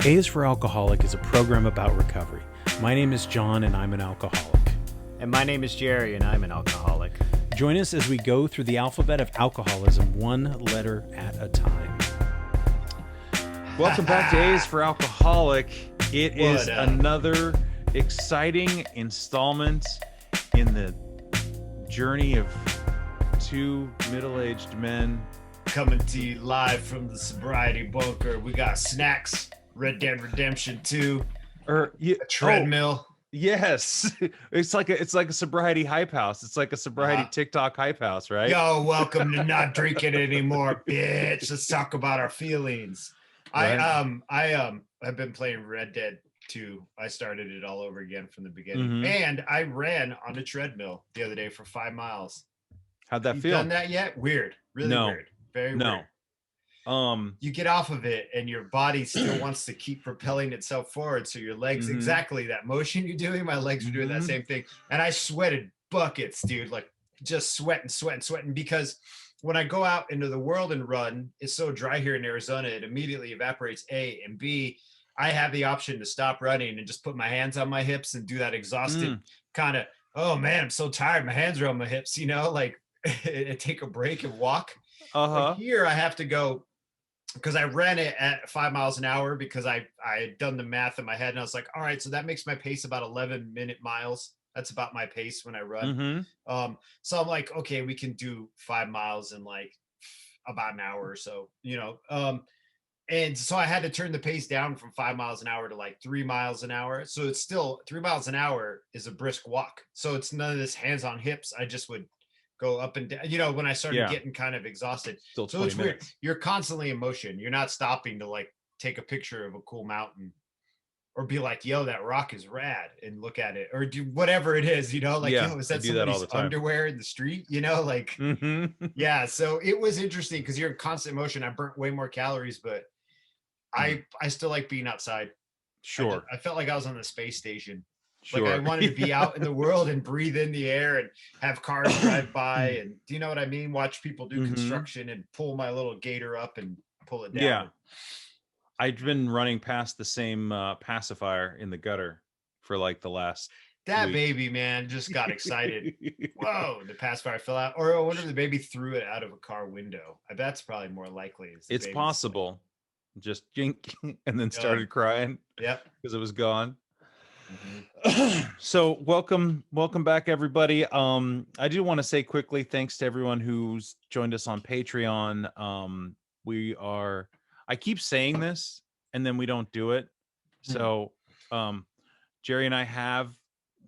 A is for Alcoholic is a program about recovery. My name is John and I'm an alcoholic. And my name is Jerry and I'm an alcoholic. Join us as we go through the alphabet of alcoholism one letter at a time. Welcome back to A is for Alcoholic. It is another exciting installment in the journey of two middle-aged men. Coming to you live from the sobriety bunker. We got snacks, Red Dead Redemption 2, a treadmill. Yes, it's like a sobriety hype house. It's like a sobriety TikTok hype house, right? Yo, welcome to not drinking anymore, bitch. Let's talk about our feelings. Right. I've been playing Red Dead 2. I started it all over again from the beginning, and I ran on a treadmill the other day for 5 miles. How'd that feel? Done that yet? Weird, really weird, very weird. You get off of it and your body still wants to keep propelling itself forward. So your legs, exactly that motion you're doing, my legs are doing that same thing. And I sweated buckets, dude, like just sweating because when I go out into the world and run, it's so dry here in Arizona, it immediately evaporates, A, and B, I have the option to stop running and just put my hands on my hips and do that exhausted kind of, oh man, I'm so tired. My hands are on my hips, like take a break and walk. But here I have to go, because I ran it at 5 miles an hour because I had done the math in my head and I was like, all right, so that makes my pace about 11-minute miles. That's about my pace when I run. So I'm like, okay, we can do 5 miles in like about an hour or so, and so I had to turn the pace down from 5 miles an hour to like 3 miles an hour. So it's still 3 miles an hour is a brisk walk. So it's none of this hands on hips. I just would go up and down, when I started getting kind of exhausted. Still so it's weird. Minutes. You're constantly in motion. You're not stopping to like take a picture of a cool mountain or be like, yo, that rock is rad and look at it or do whatever it is, yo, is that somebody's underwear in the street, yeah. So it was interesting because you're in constant motion. I burnt way more calories, but I still like being outside. Sure. I felt like I was on the space station. Sure. Like I wanted to be out in the world and breathe in the air and have cars drive by and do you know what I mean? Watch people do construction and pull my little gator up and pull it down. Yeah. I've been running past the same pacifier in the gutter for like the last week. Baby, man, just got excited. Whoa, the pacifier fell out. Or I wonder if the baby threw it out of a car window. That's probably more likely. It's possible. Just jink and then started crying. Yep. Because it was gone. So welcome back, everybody. I do want to say quickly thanks to everyone who's joined us on Patreon. I keep saying this and then we don't do it. So Jerry and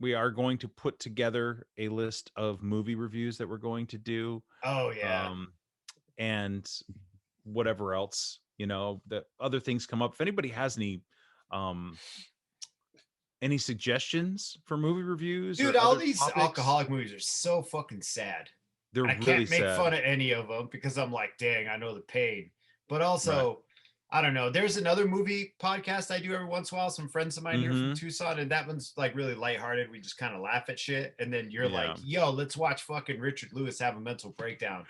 we are going to put together a list of movie reviews that we're going to do. And whatever else, that other things come up. If anybody has any suggestions for movie reviews? Dude, all these alcoholic movies are so fucking sad. I can't make fun of any of them because I'm like, dang, I know the pain. But also, I don't know. There's another movie podcast I do every once in a while. Some friends of mine here from Tucson, and that one's like really lighthearted. We just kind of laugh at shit. And then you're like, yo, let's watch fucking Richard Lewis have a mental breakdown.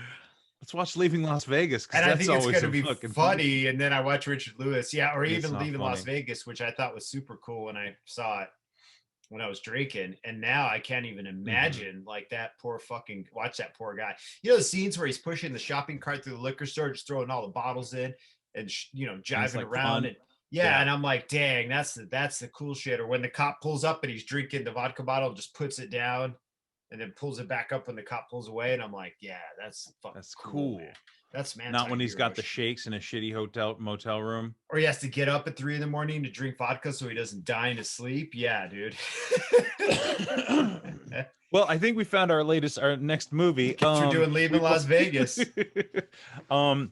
Let's watch Leaving Las Vegas. And I think it's going to be funny. And then I watch Richard Lewis. Yeah. Or even Leaving Las Vegas, which I thought was super cool when I saw it when I was drinking. And now I can't even imagine like that watch that poor guy. The scenes where he's pushing the shopping cart through the liquor store, just throwing all the bottles in and, jiving around. And and I'm like, dang, that's the cool shit. Or when the cop pulls up and he's drinking the vodka bottle, just puts it down. And then pulls it back up when the cop pulls away, and I'm like, "Yeah, that's cool. Man. That's man." Not when he's got the shakes in a shitty motel room, or he has to get up at 3 a.m. to drink vodka so he doesn't die in his sleep. Yeah, dude. Well, I think we found our next movie. We're doing Leaving Las Vegas. Fuck. So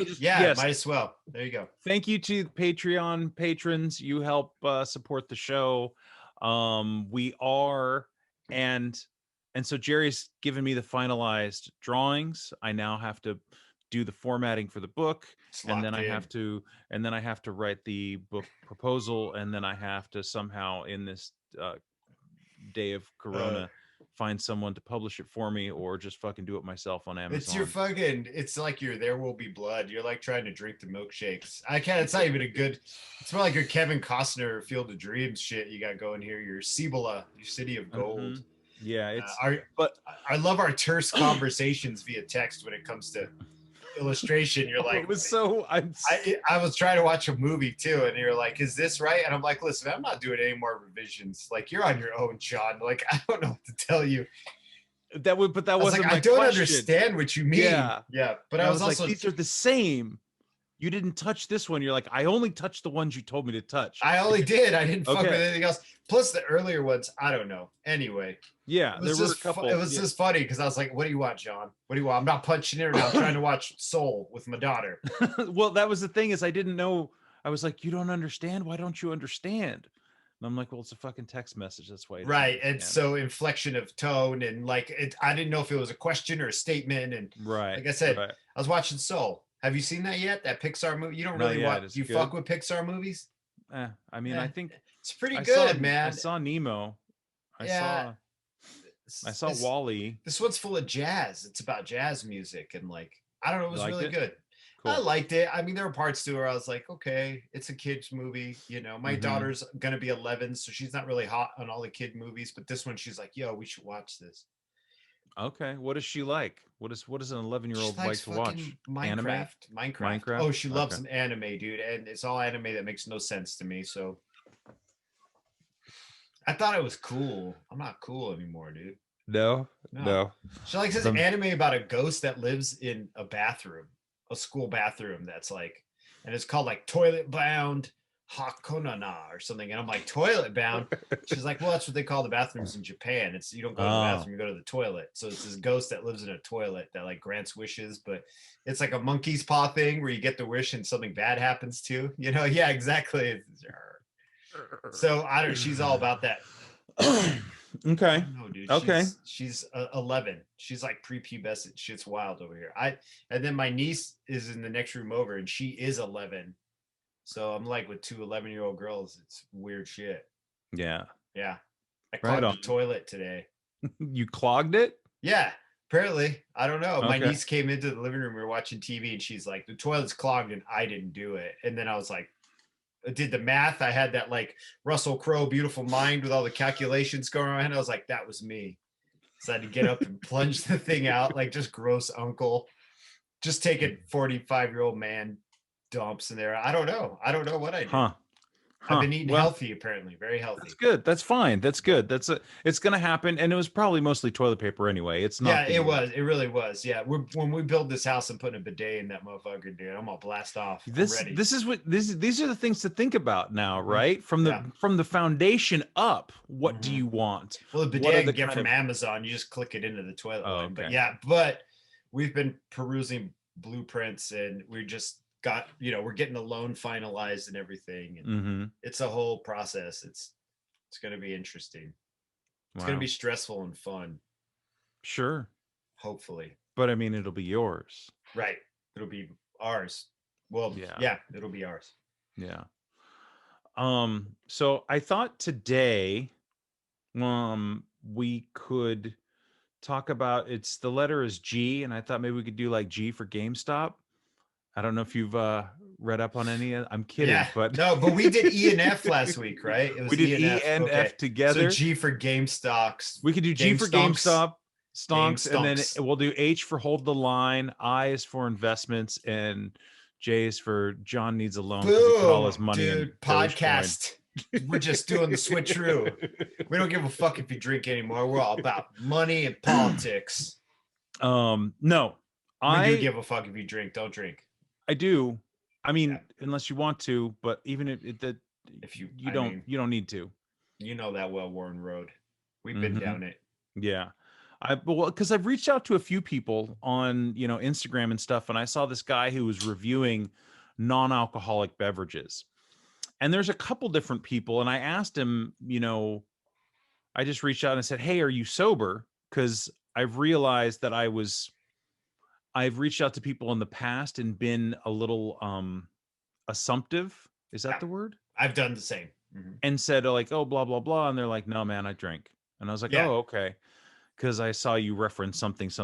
might as well. There you go. Thank you to Patreon patrons. You help support the show. We are and so Jerry's given me the finalized drawings. I now have to do the formatting for the book, and then I have to write the book proposal, and then I have to somehow in this day of Corona find someone to publish it for me or just fucking do it myself on Amazon. It's your fucking, it's like your There Will Be Blood. You're like trying to drink the milkshakes. I can't, it's not even a good, it's more like your Kevin Costner Field of Dreams shit you got going here. Your Cibola, your City of Gold. Yeah, it's, but I love our terse conversations via text when it comes to illustration. You're like, it was so, I was trying to watch a movie too, and you're like, is this right? And I'm like, listen, I'm not doing any more revisions. Like, you're on your own, Sean. Like, I don't know what to tell you. That would, but that wasn't like, my I don't question. understand what you mean. Yeah. But I was also like, these are the same. You didn't touch this one. You're like, I only touched the ones you told me to touch. I only did. I didn't fuck with anything else. Plus the earlier ones, I don't know. Anyway. Yeah, there were a couple. It was just funny because I was like, what do you want, John? What do you want? I'm not punching it now. I'm trying to watch Soul with my daughter. Well, that was the thing, is I didn't know. I was like, you don't understand? Why don't you understand? And I'm like, well, it's a fucking text message. That's why. Right. And so inflection of tone and like, I didn't know if it was a question or a statement. And like I said, I was watching Soul. Have you seen that yet? That Pixar movie? You don't really watch. You fuck with Pixar movies? I mean, I think it's pretty good, man. I saw Nemo. I saw Wall-E. This one's full of jazz. It's about jazz music and like, I don't know, it was really good. Cool. I liked it. I mean, there were parts to it where I was like, okay, it's a kid's movie. You know, my daughter's gonna be 11, so she's not really hot on all the kid movies. But this one, she's like, yo, we should watch this. Okay, what does she like? What does an 11-year-old like to watch? Minecraft. Oh, she loves an anime, dude, and it's all anime that makes no sense to me. So I thought it was cool. I'm not cool anymore, dude. No. She likes this anime about a ghost that lives in a bathroom, a school bathroom that's like, and it's called like Toilet Bound Hakonana or something. And I'm like, toilet bound? She's like, well, that's what they call the bathrooms in Japan. It's, you don't go to the bathroom, you go to the toilet. So it's this ghost that lives in a toilet that like grants wishes, but it's like a monkey's paw thing where you get the wish and something bad happens too. You know? Yeah, exactly. So I don't, she's all about that. Okay. No, dude. She's 11. She's like prepubescent. Shit's wild over here. And then my niece is in the next room over and she is 11. So I'm like with two 11-year-old girls. It's weird shit. Yeah. I clogged the toilet today. You clogged it? Yeah. Apparently. I don't know. My niece came into the living room. We were watching TV and she's like, the toilet's clogged and I didn't do it. And then I was like, I did the math. I had that like Russell Crowe beautiful mind with all the calculations going on. I was like, that was me. So I had to get up and plunge the thing out, like just gross uncle. Just taking 45-year-old man dumps in there. I don't know what I do. I've been eating healthy, apparently, very healthy. That's good. That's fine. That's good. It's gonna happen, and it was probably mostly toilet paper anyway. It's not. Yeah, it was. It really was. Yeah, when we build this house and putting a bidet in that motherfucker, dude, I'm gonna blast off. These are the things to think about now, right? From the foundation up. What do you want? Well, the bidet I can get from Amazon. You just click it into the toilet line. But we've been perusing blueprints, and we just got, we're getting the loan finalized and everything, and it's a whole process. It's going to be interesting. It's going to be stressful and fun. Sure. Hopefully. But I mean, it'll be yours. Right. It'll be ours. Well, it'll be ours. Yeah. So I thought today, we could talk about, the letter is G, and I thought maybe we could do like G for GameStop. I don't know if you've read up on any of. I'm kidding, but we did E and F last week, right? It was we did E and F together. So G for GameStocks. We could do G for GameStop, stonks, and then we'll do H for hold the line. I is for investments, and J is for John needs a loan because he put all his money in podcast. We're just doing the switcheroo. We don't give a fuck if you drink anymore. We're all about money and politics. No, I do give a fuck if you drink. Don't drink. I do. I mean, unless you want to, but even if you don't need to. You know that well-worn road. We've been down it. Yeah. Because I've reached out to a few people on, Instagram and stuff, and I saw this guy who was reviewing non-alcoholic beverages. And there's a couple different people, and I asked him, I just reached out and said, hey, are you sober? Because I've realized that I've reached out to people in the past and been a little assumptive. Is that the word? I've done the same. And said like, oh, blah, blah, blah. And they're like, no, man, I drink. And I was like, oh, okay. because I saw you reference something. So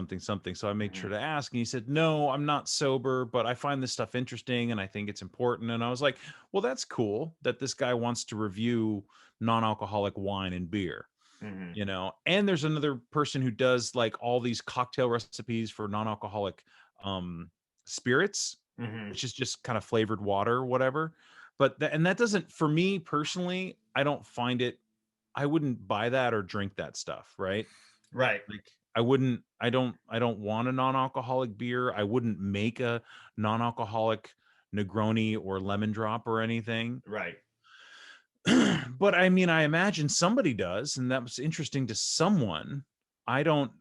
I made sure to ask. And he said, no, I'm not sober, but I find this stuff interesting and I think it's important. And I was like, well, that's cool that this guy wants to review non-alcoholic wine and beer. You know, and there's another person who does like all these cocktail recipes for non-alcoholic spirits, which is just kind of flavored water or whatever. But that doesn't, for me personally, I don't find it, I wouldn't buy that or drink that stuff, right? Right. Like I don't want a non-alcoholic beer. I wouldn't make a non-alcoholic Negroni or lemon drop or anything. Right. But I mean, I imagine somebody does, and that was interesting to someone. I don't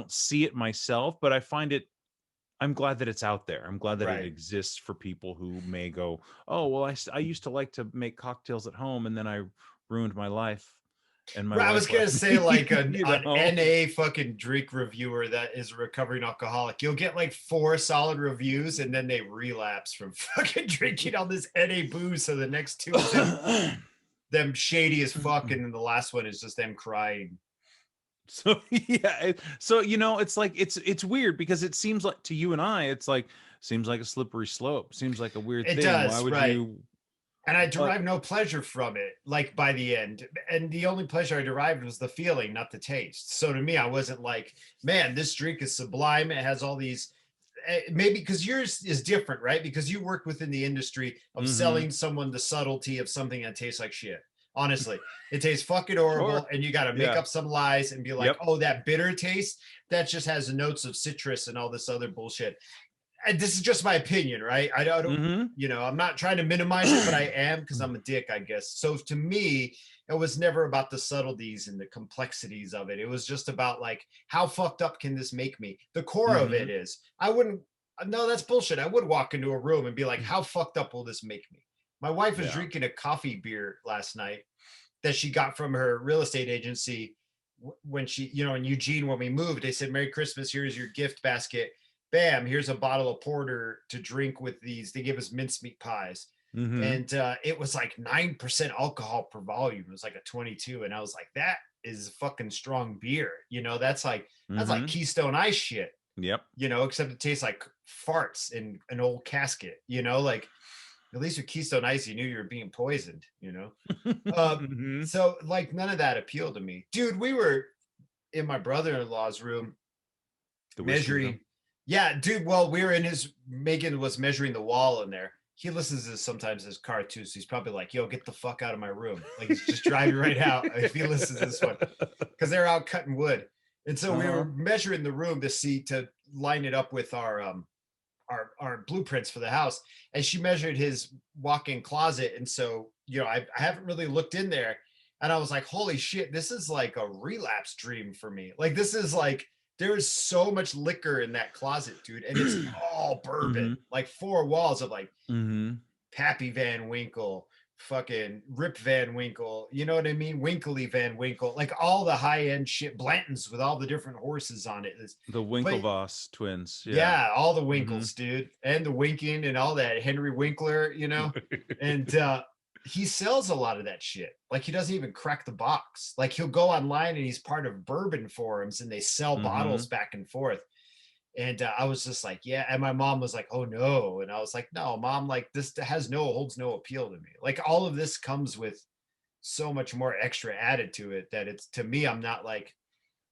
see it myself, but I find it, I'm glad that it's out there. I'm glad that it exists for people who may go, oh, well, I used to like to make cocktails at home and then I ruined my life. And my I was going to say like an NA fucking drink reviewer that is a recovering alcoholic. You'll get like 4 solid reviews and then they relapse from fucking drinking all this NA booze. So the next 2 is them shady as fuck. And then the last one is just them crying. So yeah, so you know, it's like it's weird because it seems like to you and I, it's like seems like a slippery slope. Seems like a weird thing. It does. Why would you? And I derive no pleasure from it, like by the end. And the only pleasure I derived was the feeling, not the taste. So to me, I wasn't like, man, this drink is sublime. It has all these, maybe because yours is different, right? Because you work within the industry of selling someone the subtlety of something that tastes like shit. Honestly, it tastes fucking horrible, and you got to make up some lies and be like, oh, that bitter taste, that just has notes of citrus and all this other bullshit. And this is just my opinion, right? I don't, you know, I'm not trying to minimize it, but I am because I'm a dick, I guess. So to me, it was never about the subtleties and the complexities of it. It was just about like, how fucked up can this make me? The core of it is, no, that's bullshit. I would walk into a room and be like, how fucked up will this make me? My wife was drinking a coffee beer last night that she got from her real estate agency when she, you know, in Eugene, when we moved, they said, Merry Christmas, here's your gift basket. Bam, here's a bottle of porter to drink with these. They give us mincemeat pies. And it was like 9% alcohol per volume. It was like a 22. And I was like, that is fucking strong beer. You know, that's like Keystone Ice shit. Yep. You know, except it tastes like farts in an old casket, you know, like at least with Keystone Ice, you knew you were being poisoned, you know? So like none of that appealed to me. Dude, we were in my brother-in-law's room measuring. Yeah, dude. Well, we were in Megan was measuring the wall in there. He listens to this sometimes in his car too. So he's probably like, yo, get the fuck out of my room. Like he's just driving right out if he listens to this one. Because they're out cutting wood. And so we were measuring the room to line it up with our blueprints for the house. And she measured his walk-in closet. And so, you know, I haven't really looked in there. And I was like, holy shit, this is like a relapse dream for me. Like this is like, there is so much liquor in that closet, dude. And it's all bourbon, like 4 walls of like Pappy Van Winkle, fucking Rip Van Winkle. You know what I mean? Winkley Van Winkle, like all the high end shit, Blanton's with all the different horses on it. The Winklevoss twins. Yeah, all the Winkles, dude. And the Winking and all that. Henry Winkler, you know? And he sells a lot of that shit. Like he doesn't even crack the box. Like he'll go online and he's part of bourbon forums and they sell bottles back and forth. And I was just like, yeah. And my mom was like, oh no. And I was like, no, mom, like this holds no appeal to me. Like all of this comes with so much more extra added to it that it's, to me, I'm not like,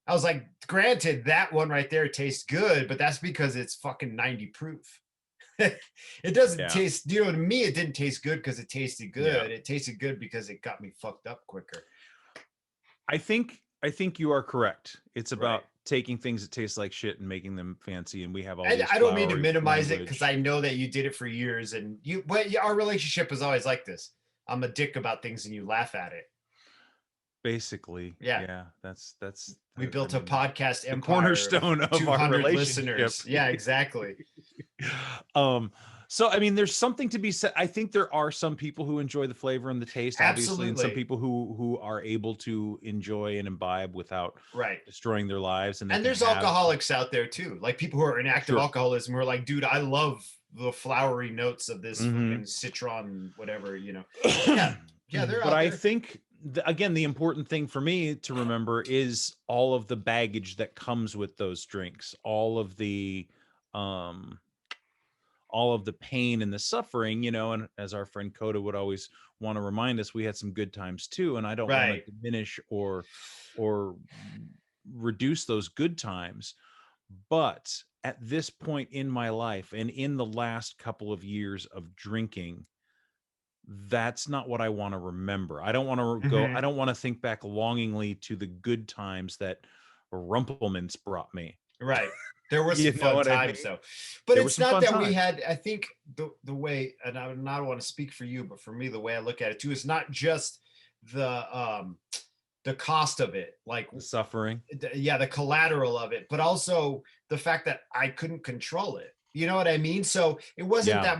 I was like, granted, that one right there tastes good, but that's because it's fucking 90 proof. It doesn't taste, you know, to me, it didn't taste good because it tasted good. Yeah. It tasted good because it got me fucked up quicker. I think you are correct. It's about taking things that taste like shit and making them fancy. And we have all these I don't mean to minimize it because I know that you did it for years and our relationship is always like this. I'm a dick about things and you laugh at it. Basically. Yeah. That's we built a podcast empire, cornerstone of our relationship. Listeners. Yeah, exactly. So I mean, there's something to be said. I think there are some people who enjoy the flavor and the taste, obviously, and some people who are able to enjoy and imbibe without destroying their lives. And there's alcoholics out there too, like people who are in active alcoholism who are like, dude, I love the flowery notes of this fucking citron, whatever, you know. Yeah, they're. But I think again, the important thing for me to remember is all of the baggage that comes with those drinks, um all of the pain and the suffering, and as our friend Coda would always want to remind us, we had some good times too, and I don't want to diminish or reduce those good times. But at this point in my life and in the last couple of years of drinking, that's not what I want to remember. I don't want to go, I don't want to think back longingly to the good times that Rumpelmans brought me. Right. There were some fun times though. But it's not that we had, I think the way, and I don't want to speak for you, but for me, the way I look at it too, is not just the cost of it, like the suffering. The collateral of it, but also the fact that I couldn't control it. You know what I mean? So it wasn't that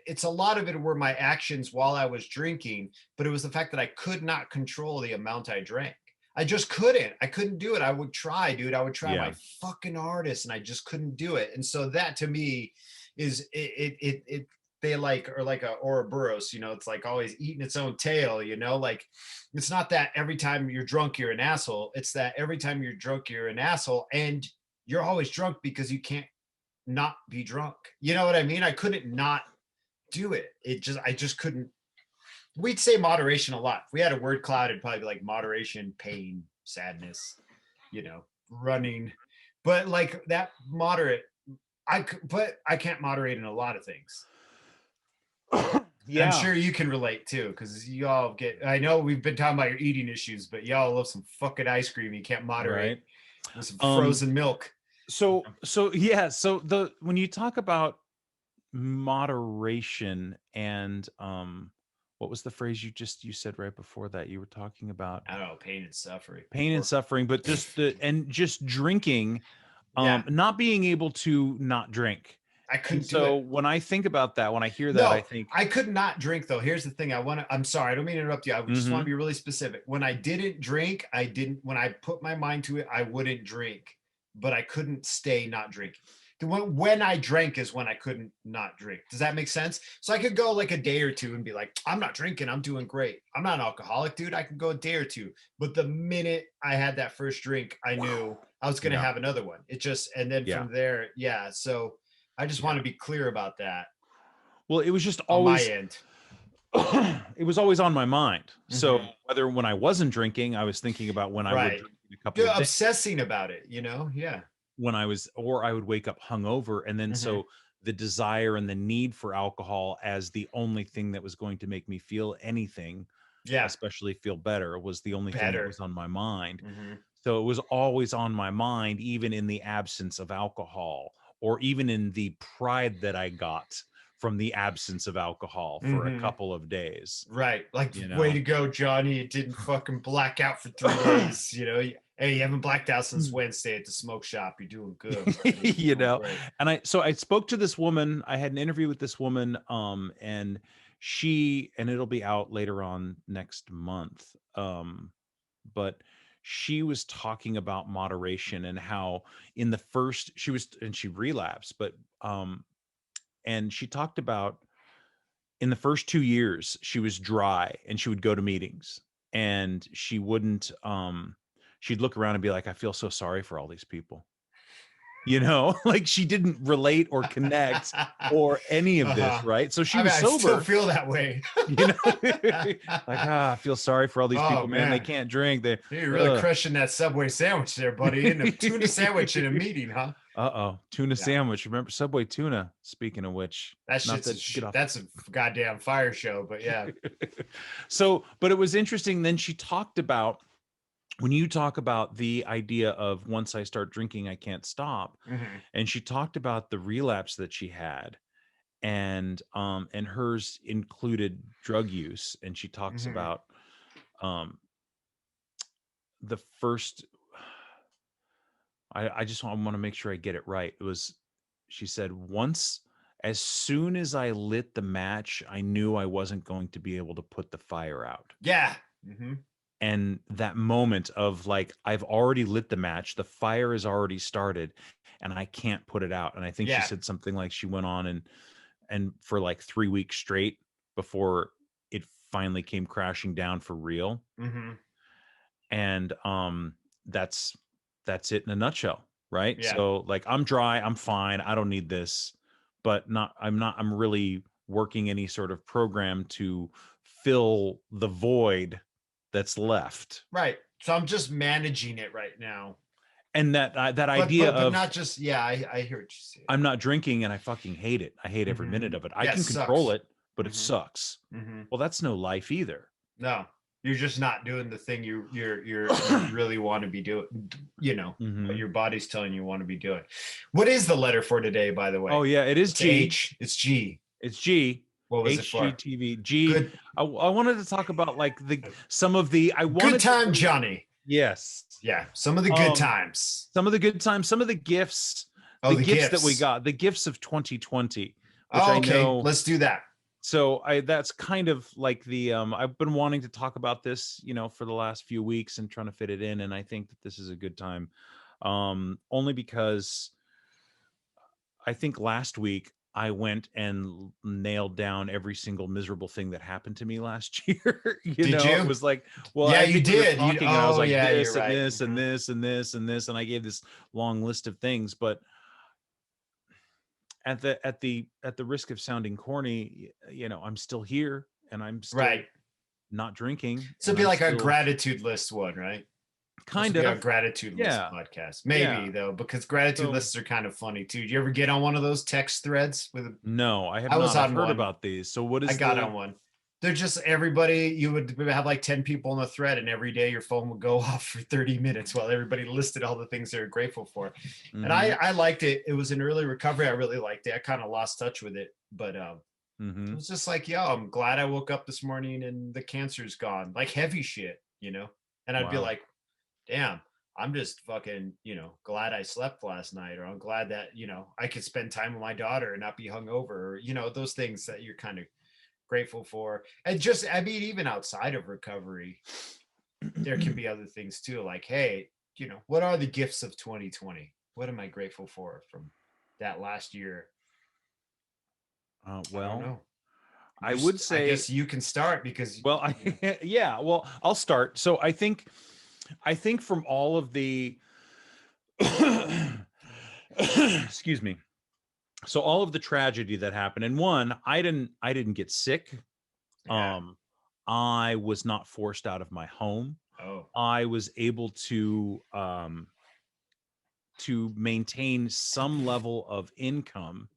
it's a lot of it were my actions while I was drinking, but it was the fact that I could not control the amount I drank. I just couldn't. I couldn't do it. I would try, dude. I would try my fucking hardest, and I just couldn't do it. And so that to me is they are like a Ouroboros, it's like always eating its own tail, like it's not that every time you're drunk you're an asshole. It's that every time you're drunk you're an asshole, and you're always drunk because you can't not be drunk. You know what I mean? I couldn't not do it. I just couldn't. We'd say moderation a lot. If we had a word cloud, it'd probably be like moderation, pain, sadness, running. But like that moderate, but I can't moderate in a lot of things. I'm sure you can relate too, because y'all I know we've been talking about your eating issues, but y'all love some fucking ice cream. You can't moderate with some frozen milk. So when you talk about moderation and what was the phrase you said right before that? You were talking about, I don't know, pain and suffering. And suffering, but just drinking, not being able to not drink. I couldn't do it. So when I think about that, when I hear that, I think I could not drink though. Here's the thing. I'm sorry, I don't mean to interrupt you. I just want to be really specific. When I didn't drink, when I put my mind to it, I wouldn't drink, but I couldn't stay not drinking. When I drank is when I couldn't not drink. Does that make sense? So I could go like a day or two and be like, I'm not drinking, I'm doing great. I'm not an alcoholic, dude. I could go a day or two. But the minute I had that first drink, I knew I was going to have another one. And then from there, so I just want to be clear about that. Well, it was just always on my end. It was always on my mind. So whether when I wasn't drinking, I was thinking about when I would drink a couple of days. Obsessing about it, When I would wake up hungover, and then so the desire and the need for alcohol as the only thing that was going to make me feel anything, especially feel better, was the only thing that was on my mind. So it was always on my mind, even in the absence of alcohol, or even in the pride that I got from the absence of alcohol for a couple of days. Right. Like, way to go, Johnny. It didn't fucking black out for 3 days, Hey, you haven't blacked out since Wednesday at the smoke shop. You're doing good. And I spoke to this woman. I had an interview with this woman, and it'll be out later on next month. But she was talking about moderation and how in the first she relapsed, but and she talked about in the first 2 years she was dry and she would go to meetings and she wouldn't she'd look around and be like, I feel so sorry for all these people. Like she didn't relate or connect or any of this, right? So she was sober. I still feel that way. Like, I feel sorry for all these people, man. They can't drink. You're really crushing that Subway sandwich there, buddy. In a tuna sandwich in a meeting, huh? Tuna sandwich. Remember Subway tuna? Speaking of which, that's a goddamn fire show, but yeah. But it was interesting. Then she talked about, when you talk about the idea of once I start drinking, I can't stop. And she talked about the relapse that she had, and hers included drug use. And she talks about the first, I want to make sure I get it right. She said, as soon as I lit the match, I knew I wasn't going to be able to put the fire out. Yeah. And that moment of like, I've already lit the match, the fire has already started, and I can't put it out. And I think she said something like she went on and for like 3 weeks straight before it finally came crashing down for real. And that's it in a nutshell, right? Yeah. So like, I'm dry, I'm fine, I don't need this, but I'm really working any sort of program to fill the void that's left. Right. So I'm just managing it right now. And that idea but of not just, yeah, I hear what you say. I'm not drinking and I fucking hate it. I hate every minute of it. I can control it, but it sucks. Well, that's no life either. No, you're just not doing the thing you really want to be doing, what your body's telling you want to be doing. What is the letter for today, by the way? Oh yeah, it is it's G. H. It's G. It's G. What was it for? HGTV. G. Good. I wanted to talk about like good time, Johnny. Yes. Yeah. Some of the good times. Some of the good times. Some of the gifts. Oh, the gifts that we got. The gifts of 2020. Okay. Let's do that. So that's kind of like the I've been wanting to talk about this, for the last few weeks and trying to fit it in, and I think that this is a good time, only because I think last week I went and nailed down every single miserable thing that happened to me last year. Did you? It was like, well, yeah, I you did. And I was like, this and right. this and this and this and this, and I gave this long list of things, but at the risk of sounding corny, I'm still here and I'm still not drinking. So it'd be like a gratitude list one, right? Kind of a gratitude list podcast, maybe though, because gratitude lists are kind of funny too. Did you ever get on one of those text threads with? No, I have not. I've heard about these. So what is? I got on one. They're just everybody. You would have like 10 people in the thread, and every day your phone would go off for 30 minutes while everybody listed all the things they're grateful for. And I liked it. It was an early recovery. I really liked it. I kind of lost touch with it, but it was just like, yo, I'm glad I woke up this morning and the cancer's gone. Like heavy shit, And I'd be like, damn, I'm just fucking, glad I slept last night, or I'm glad that, I could spend time with my daughter and not be hungover, or, those things that you're kind of grateful for. And just, I mean, even outside of recovery, there can be other things too. Like, hey, what are the gifts of 2020? What am I grateful for from that last year? Well, I don't know. I would say, I guess you can start because, I'll start. So I think from all of the excuse me, so all of the tragedy that happened, and one, I didn't get sick. I was not forced out of my home. I was able to maintain some level of income,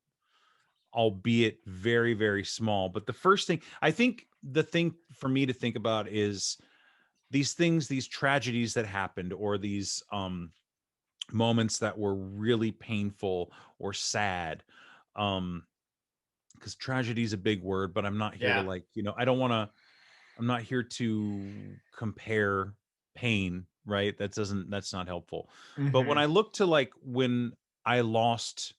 albeit very, very small. But the first thing, I think the thing for me to think about is these things, these tragedies that happened, or these moments that were really painful or sad. Because tragedy is a big word, but I'm not here to I'm not here to compare pain, right? That's not helpful. But when I look to like when I lost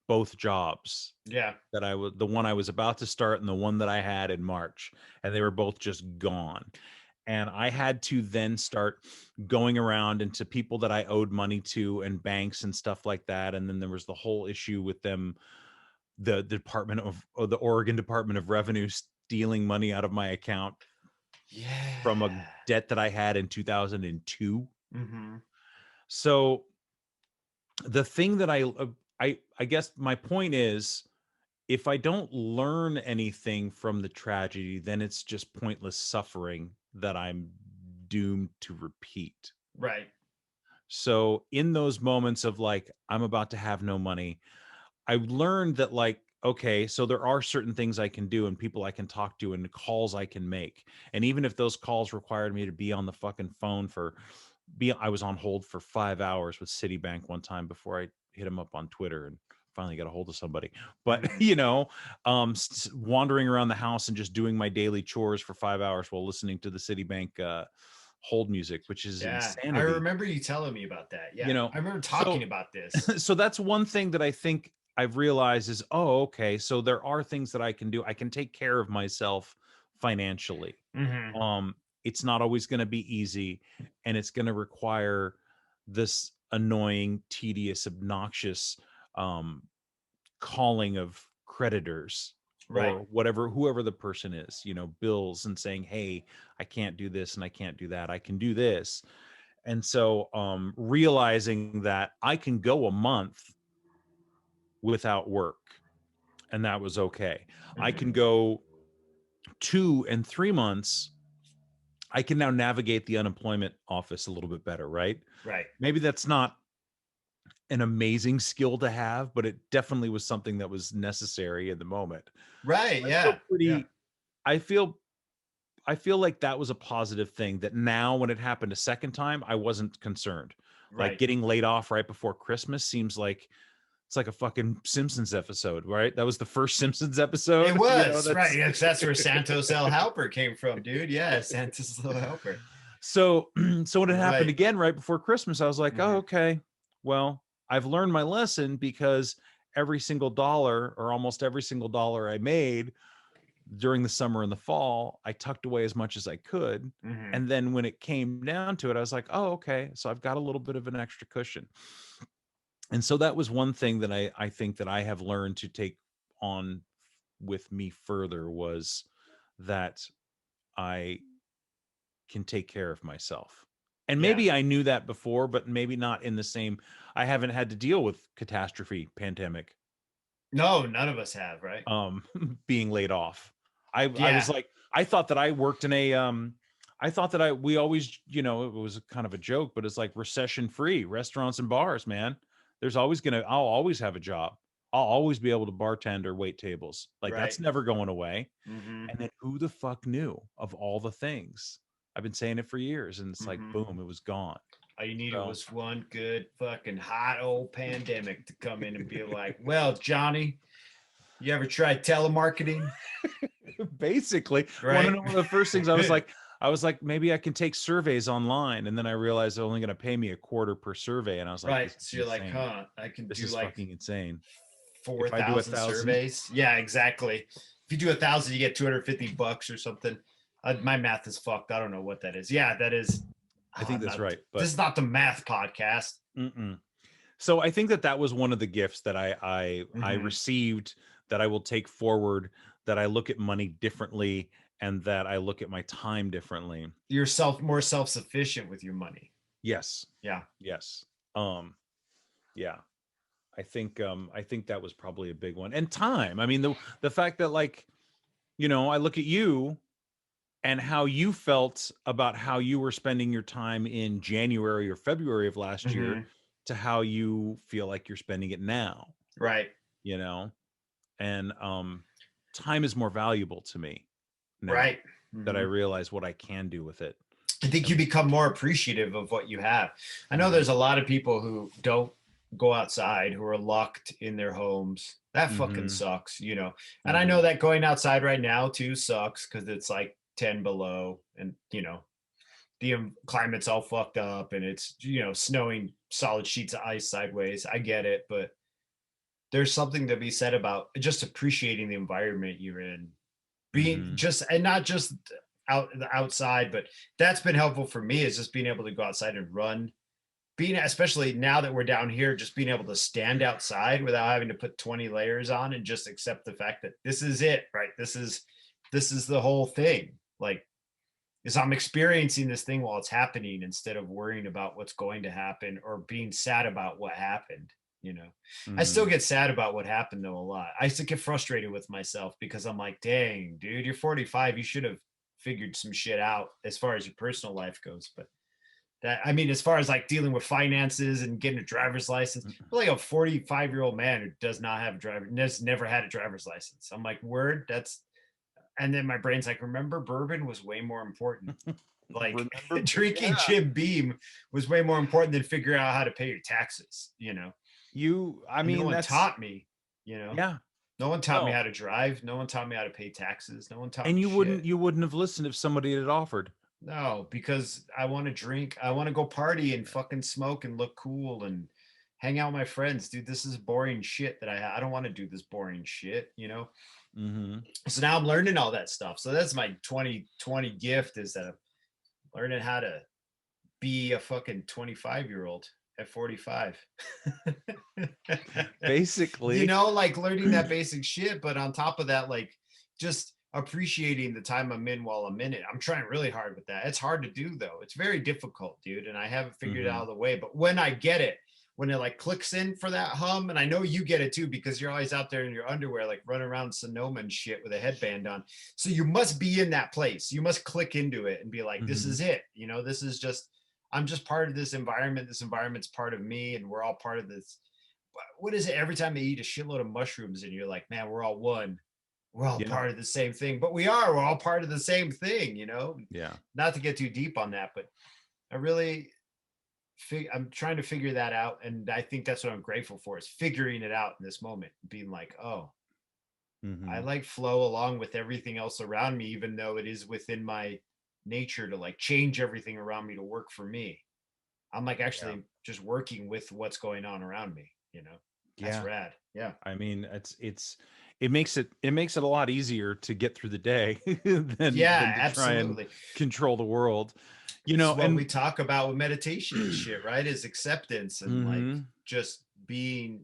both jobs, that the one I was about to start and the one that I had in March, and they were both just gone. And I had to then start going around into people that I owed money to and banks and stuff like that. And then there was the whole issue with them, the the Oregon Department of Revenue stealing money out of my account from a debt that I had in 2002. So the thing that I guess my point is, if I don't learn anything from the tragedy, then it's just pointless suffering that I'm doomed to repeat. Right. So in those moments of like, I'm about to have no money, I learned that like, okay, so there are certain things I can do and people I can talk to and calls I can make. And even if those calls required me to be on the fucking phone I was on hold for 5 hours with Citibank one time before I hit him up on Twitter and finally got a hold of somebody. But wandering around the house and just doing my daily chores for 5 hours while listening to the Citibank hold music, which is insanity. I remember you telling me about that. Yeah, I remember talking about this. So that's one thing that I think I've realized is, okay, so there are things that I can do. I can take care of myself financially. It's not always going to be easy, and it's going to require this annoying, tedious, obnoxious calling of creditors or whatever, whoever the person is, you know, bills, and saying, hey, I can't do this and I can't do that, I can do this. And so realizing that I can go a month without work, and that was okay. I can go 2 and 3 months. I can now navigate the unemployment office a little bit better, right? Right. Maybe that's not an amazing skill to have, but it definitely was something that was necessary in the moment. Right. So Yeah. I feel I feel like that was a positive thing, that now when it happened a second time, I wasn't concerned. Like getting laid off right before Christmas seems like it's like a fucking Simpsons episode, right? That was the first Simpsons episode. It was, right. That's where Santos El Helper came from, dude. Yeah, Santos El Helper. So when it happened again right before Christmas, I was like, oh, okay, well, I've learned my lesson, because every single dollar, or almost every single dollar I made during the summer and the fall, I tucked away as much as I could. And then when it came down to it, I was like, oh, okay, so I've got a little bit of an extra cushion. And so that was one thing that I think that I have learned to take on with me further, was that I can take care of myself. And maybe I knew that before, but maybe not in the same. I haven't had to deal with catastrophe, pandemic. No, none of us have, right? Being laid off. I was like, I thought that I worked in a I thought that we always, you know, it was kind of a joke, but it's like recession free restaurants and bars, man. I'll always have a job. I'll always be able to bartend or wait tables. Like that's never going away. And then who the fuck knew of all the things? I've been saying it for years, and it's like, boom, it was gone. All you needed was one good fucking hot old pandemic to come in and be like, well, Johnny, you ever tried telemarketing? Basically, one of the first things I was like, maybe I can take surveys online, and then I realized they're only going to pay me $0.25 per survey, and I was like, right. So you're insane. Like, huh? I can this do is like fucking insane. 4,000 surveys. Yeah, exactly. If you do 1,000, you get $250 or something. My math is fucked. I don't know what that is. Yeah, that is. I think that's right. But this is not the math podcast. So I think that was one of the gifts that I received, that I will take forward, that I look at money differently, and that I look at my time differently. You're more self-sufficient with your money. Yes. Yeah. Yes. Yeah. I think that was probably a big one. And time. I mean, the fact that, like, you know, I look at you and how you felt about how you were spending your time in January or February of last year, to how you feel like you're spending it now. Right. You know, and time is more valuable to me now, right. That I realize what I can do with it. I think you become more appreciative of what you have. I know there's a lot of people who don't go outside, who are locked in their homes. That fucking sucks, you know. And I know that going outside right now too sucks, because it's like 10 below, and you know, the climate's all fucked up, and it's, you know, snowing solid sheets of ice sideways. I get it, but there's something to be said about just appreciating the environment you're in, being just, and not just outside, but that's been helpful for me, is just being able to go outside and run, being, especially now that we're down here, just being able to stand outside without having to put 20 layers on, and just accept the fact that this is it, right? This is the whole thing. Like, is I'm experiencing this thing while it's happening, instead of worrying about what's going to happen or being sad about what happened. You know, I still get sad about what happened though a lot. I still get frustrated with myself, because I'm like, dang, dude, you're 45. You should have figured some shit out as far as your personal life goes. But that, I mean, as far as like dealing with finances and getting a driver's license, I'm like a 45-year-old man who does not have a driver, has never had a driver's license. I'm like, word, that's, and then my brain's like, remember, bourbon was way more important. Like drinking Jim Beam was way more important than figuring out how to pay your taxes, you know? No one taught me, you know? Yeah. No one taught me how to drive. No one taught me how to pay taxes. No one taught me. And you wouldn't have listened if somebody had offered. No, because I want to drink. I want to go party and fucking smoke and look cool and hang out with my friends. Dude, this is boring shit that I don't want to do this boring shit, you know? So now I'm learning all that stuff. So that's my 2020 gift, is that I'm learning how to be a fucking 25-year-old. at 45. Basically, you know, like learning that basic shit, but on top of that, like just appreciating the time I'm in while I'm in it. I'm trying really hard with that. It's hard to do though. It's very difficult, dude, and I haven't figured it out of the way. But when I get it, when it like clicks in for that hum, and I know you get it too because you're always out there in your underwear, like running around Sonoma and shit with a headband on. So you must be in that place. You must click into it and be like, this is it. You know, this is just, I'm just part of this environment. This environment's part of me, and we're all part of this. What is it? Every time they eat a shitload of mushrooms, and you're like, man, we're all one. We're all part of the same thing. But we're all part of the same thing, you know? Yeah. Not to get too deep on that, but I'm trying to figure that out, and I think that's what I'm grateful for, is figuring it out in this moment, being like, oh, I like flow along with everything else around me, even though it is within my nature to like change everything around me to work for me. I'm like actually just working with what's going on around me, you know? That's rad. Yeah. I mean, it makes it a lot easier to get through the day than to absolutely try and control the world. You know, what we talk about with meditation and shit, right? Is acceptance and like just being,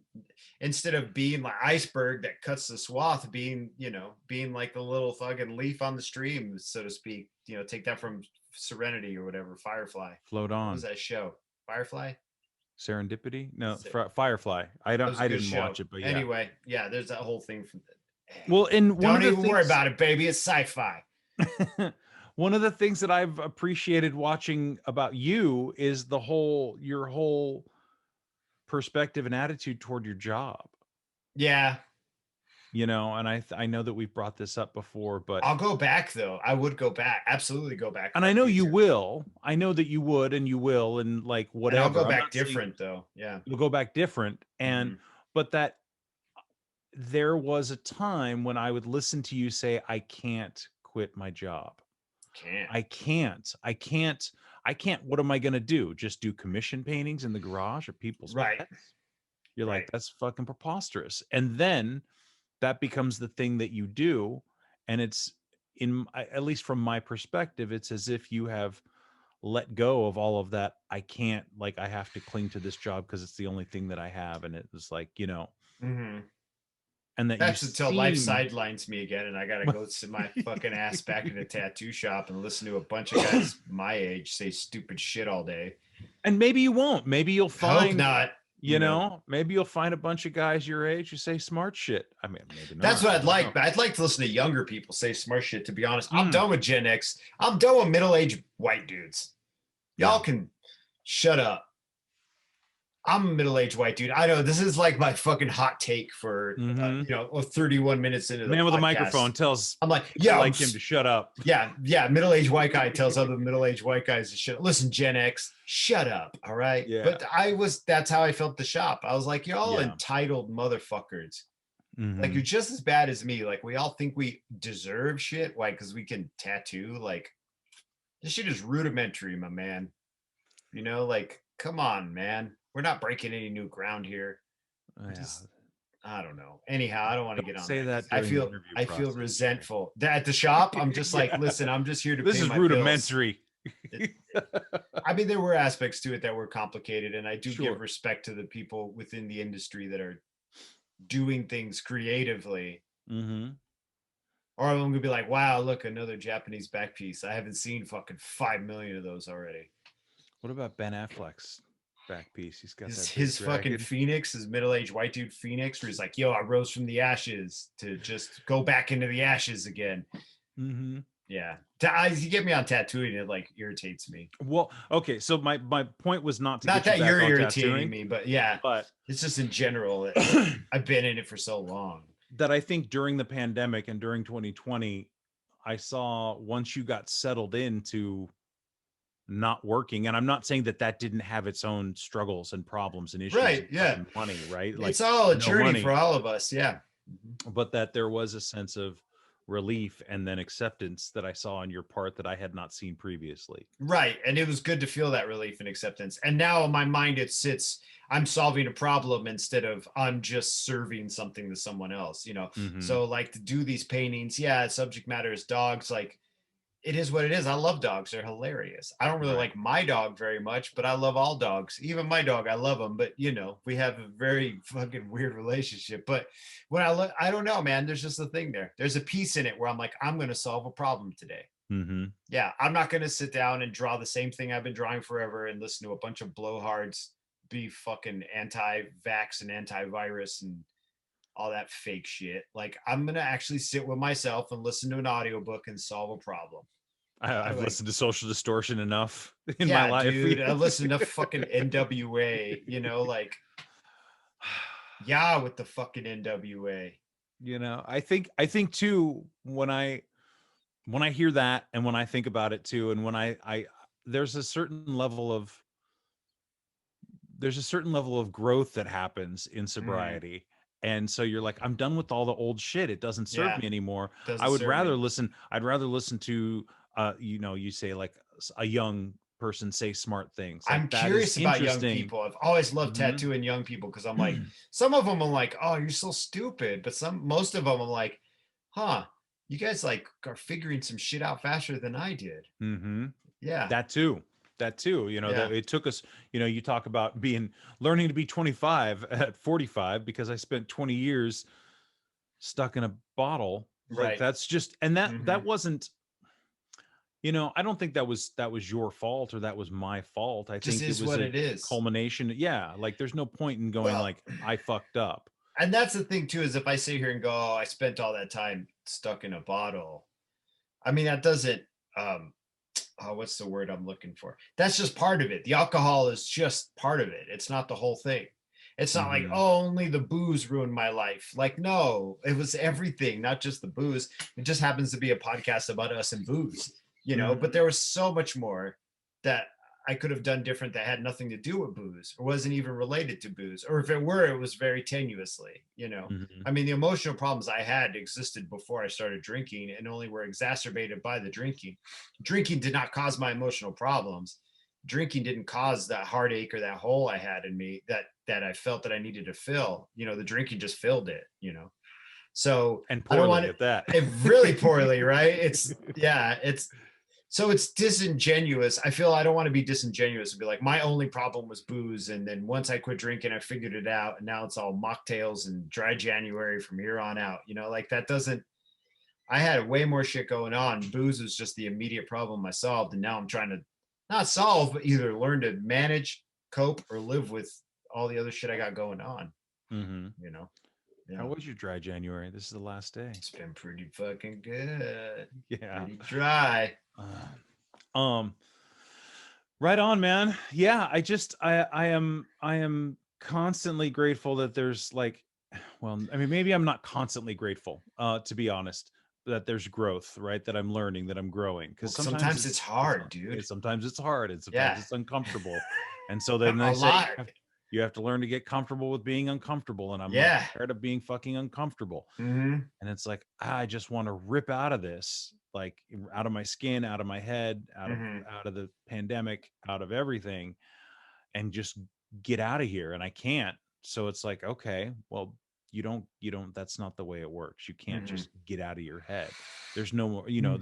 instead of being like iceberg that cuts the swath, being like the little fucking leaf on the stream, so to speak. You know, take that from Serenity or whatever, Firefly. Float on. What was that show? Firefly? Serendipity? No, Firefly. I didn't watch it, but anyway, there's that whole thing from well, and don't even worry about it, baby. It's sci-fi. One of the things that I've appreciated watching about you is your whole perspective and attitude toward your job. Yeah. You know, and I know that we've brought this up before, but I'll go back though. I would go back. Absolutely go back. And I know you will. I know that you would, and you will, and like whatever. And I'll go back different though. Yeah. You'll go back different. And but that there was a time when I would listen to you say, I can't quit my job. I can't. What am I going to do? Just do commission paintings in the garage of people's pets? You're like, that's fucking preposterous. And then that becomes the thing that you do. And it's, at least from my perspective, it's as if you have let go of all of that. I can't, like, I have to cling to this job because it's the only thing that I have. And it was like, you know, and that's until life sidelines me again, and I gotta go sit my fucking ass back in a tattoo shop and listen to a bunch of guys my age say stupid shit all day. And maybe you won't. Maybe you'll find hope not. You know, maybe you'll find a bunch of guys your age who say smart shit. I mean, maybe not. That's what I'd like. But I'd like to listen to younger people say smart shit, to be honest. I'm done with Gen X. I'm done with middle-aged white dudes. Y'all can shut up. I'm a middle-aged white dude. I know this is like my fucking hot take for 31 minutes into the man with podcast. a microphone tells I'm like, yeah, like him to shut up. Yeah, middle-aged white guy tells other middle-aged white guys to shut up. Listen, Gen X, shut up, all right? Yeah. But that's how I felt the shop. I was like, you're all entitled motherfuckers. Like, you're just as bad as me. Like, we all think we deserve shit. Why? Because we can tattoo. Like, this shit is rudimentary, my man. You know, like, come on, man. We're not breaking any new ground here. I don't know. Anyhow, I don't want to get on that. I feel resentful. At the shop, I'm just like, listen, I'm just here to this pay is my rudimentary. I mean, there were aspects to it that were complicated, and I do give respect to the people within the industry that are doing things creatively. Or I'm gonna be like, wow, look, another Japanese back piece. I haven't seen fucking 5 million of those already. What about Ben Affleck's back piece? He's got his fucking Phoenix, his middle-aged white dude Phoenix, where he's like, yo, I rose from the ashes to just go back into the ashes again. Yeah. You get me on tattooing, it like irritates me. Well, okay, so my point was not that you're irritating tattooing, me, but it's just in general. I've been in it for so long. That I think during the pandemic and during 2020, I saw once you got settled into not working, and I'm not saying that didn't have its own struggles and problems and issues, right? Yeah, money, right? Like, it's all a journey for all of us, yeah. But that there was a sense of relief and then acceptance that I saw on your part that I had not seen previously. Right, and it was good to feel that relief and acceptance. And now in my mind, it sits. I'm solving a problem instead of I'm just serving something to someone else. You know, so like to do these paintings, subject matter is dogs, like. it is what it is. I love dogs. They're hilarious. I don't really like my dog very much, but I love all dogs. Even my dog, I love him. But you know, we have a very fucking weird relationship. But when I look, I don't know, man. There's just a thing there. There's a piece in it where I'm like, I'm going to solve a problem today. Mm-hmm. Yeah, I'm not going to sit down and draw the same thing I've been drawing forever and listen to a bunch of blowhards be fucking anti-vax and anti-virus and all that fake shit. Like, I'm going to actually sit with myself and listen to an audiobook and solve a problem. I've listened to Social Distortion enough in yeah, my life. Dude, I listened to fucking NWA, you know, like, yeah, with the fucking NWA. You know, I think too, when I hear that and when I think about it too, and when I there's a certain level of growth that happens in sobriety. And so you're like, I'm done with all the old shit. It doesn't serve me anymore. I'd rather listen to, you know, you say like a young person say smart things. Like, I'm curious about young people. I've always loved tattooing young people because I'm like, some of them I'm like, oh, you're so stupid. But most of them I'm like, huh, you guys like are figuring some shit out faster than I did. Mm-hmm. Yeah. That too, you know, that it took us, you know, you talk about learning to be 25 at 45 because I spent 20 years stuck in a bottle. Like, that's just, and that wasn't, you know, I don't think that was your fault or that was my fault. I think it was a culmination. Yeah. Like, there's no point in going like, I fucked up. And that's the thing too, is if I sit here and go, oh, I spent all that time stuck in a bottle. I mean, that doesn't, what's the word I'm looking for? That's just part of it. The alcohol is just part of it. It's not the whole thing. It's not like, oh, only the booze ruined my life. Like, no, it was everything, not just the booze. It just happens to be a podcast about us and booze, you know, but there was so much more that I could have done different that had nothing to do with booze or wasn't even related to booze. Or if it were, it was very tenuously, you know. I mean, the emotional problems I had existed before I started drinking and only were exacerbated by the drinking. Drinking did not cause my emotional problems. Drinking didn't cause that heartache or that hole I had in me that I felt that I needed to fill. You know, the drinking just filled it, you know. So and poorly, I don't want at that. Really poorly, right? So it's disingenuous. I feel I don't want to be disingenuous and be like, my only problem was booze. And then once I quit drinking, I figured it out. And now it's all mocktails and dry January from here on out. You know, like that doesn't, I had way more shit going on. Booze was just the immediate problem I solved. And now I'm trying to not solve, but either learn to manage, cope, or live with all the other shit I got going on. You know? Yeah. How was your dry January? This is the last day. It's been pretty fucking good. Yeah. Pretty dry. Right on, man. Yeah, I am constantly grateful that there's like, well, I mean, maybe I'm not constantly grateful, to be honest, that there's growth, right? That I'm learning, that I'm growing. Because sometimes it's hard, dude. Sometimes it's hard. And sometimes it's uncomfortable. And so then you have to learn to get comfortable with being uncomfortable. And I'm like, tired of being fucking uncomfortable. And it's like, I just want to rip out of this, like out of my skin, out of my head, out of the pandemic, out of everything, and just get out of here. And I can't. So it's like, okay, well, you don't, that's not the way it works. You can't just get out of your head. There's no more, you know,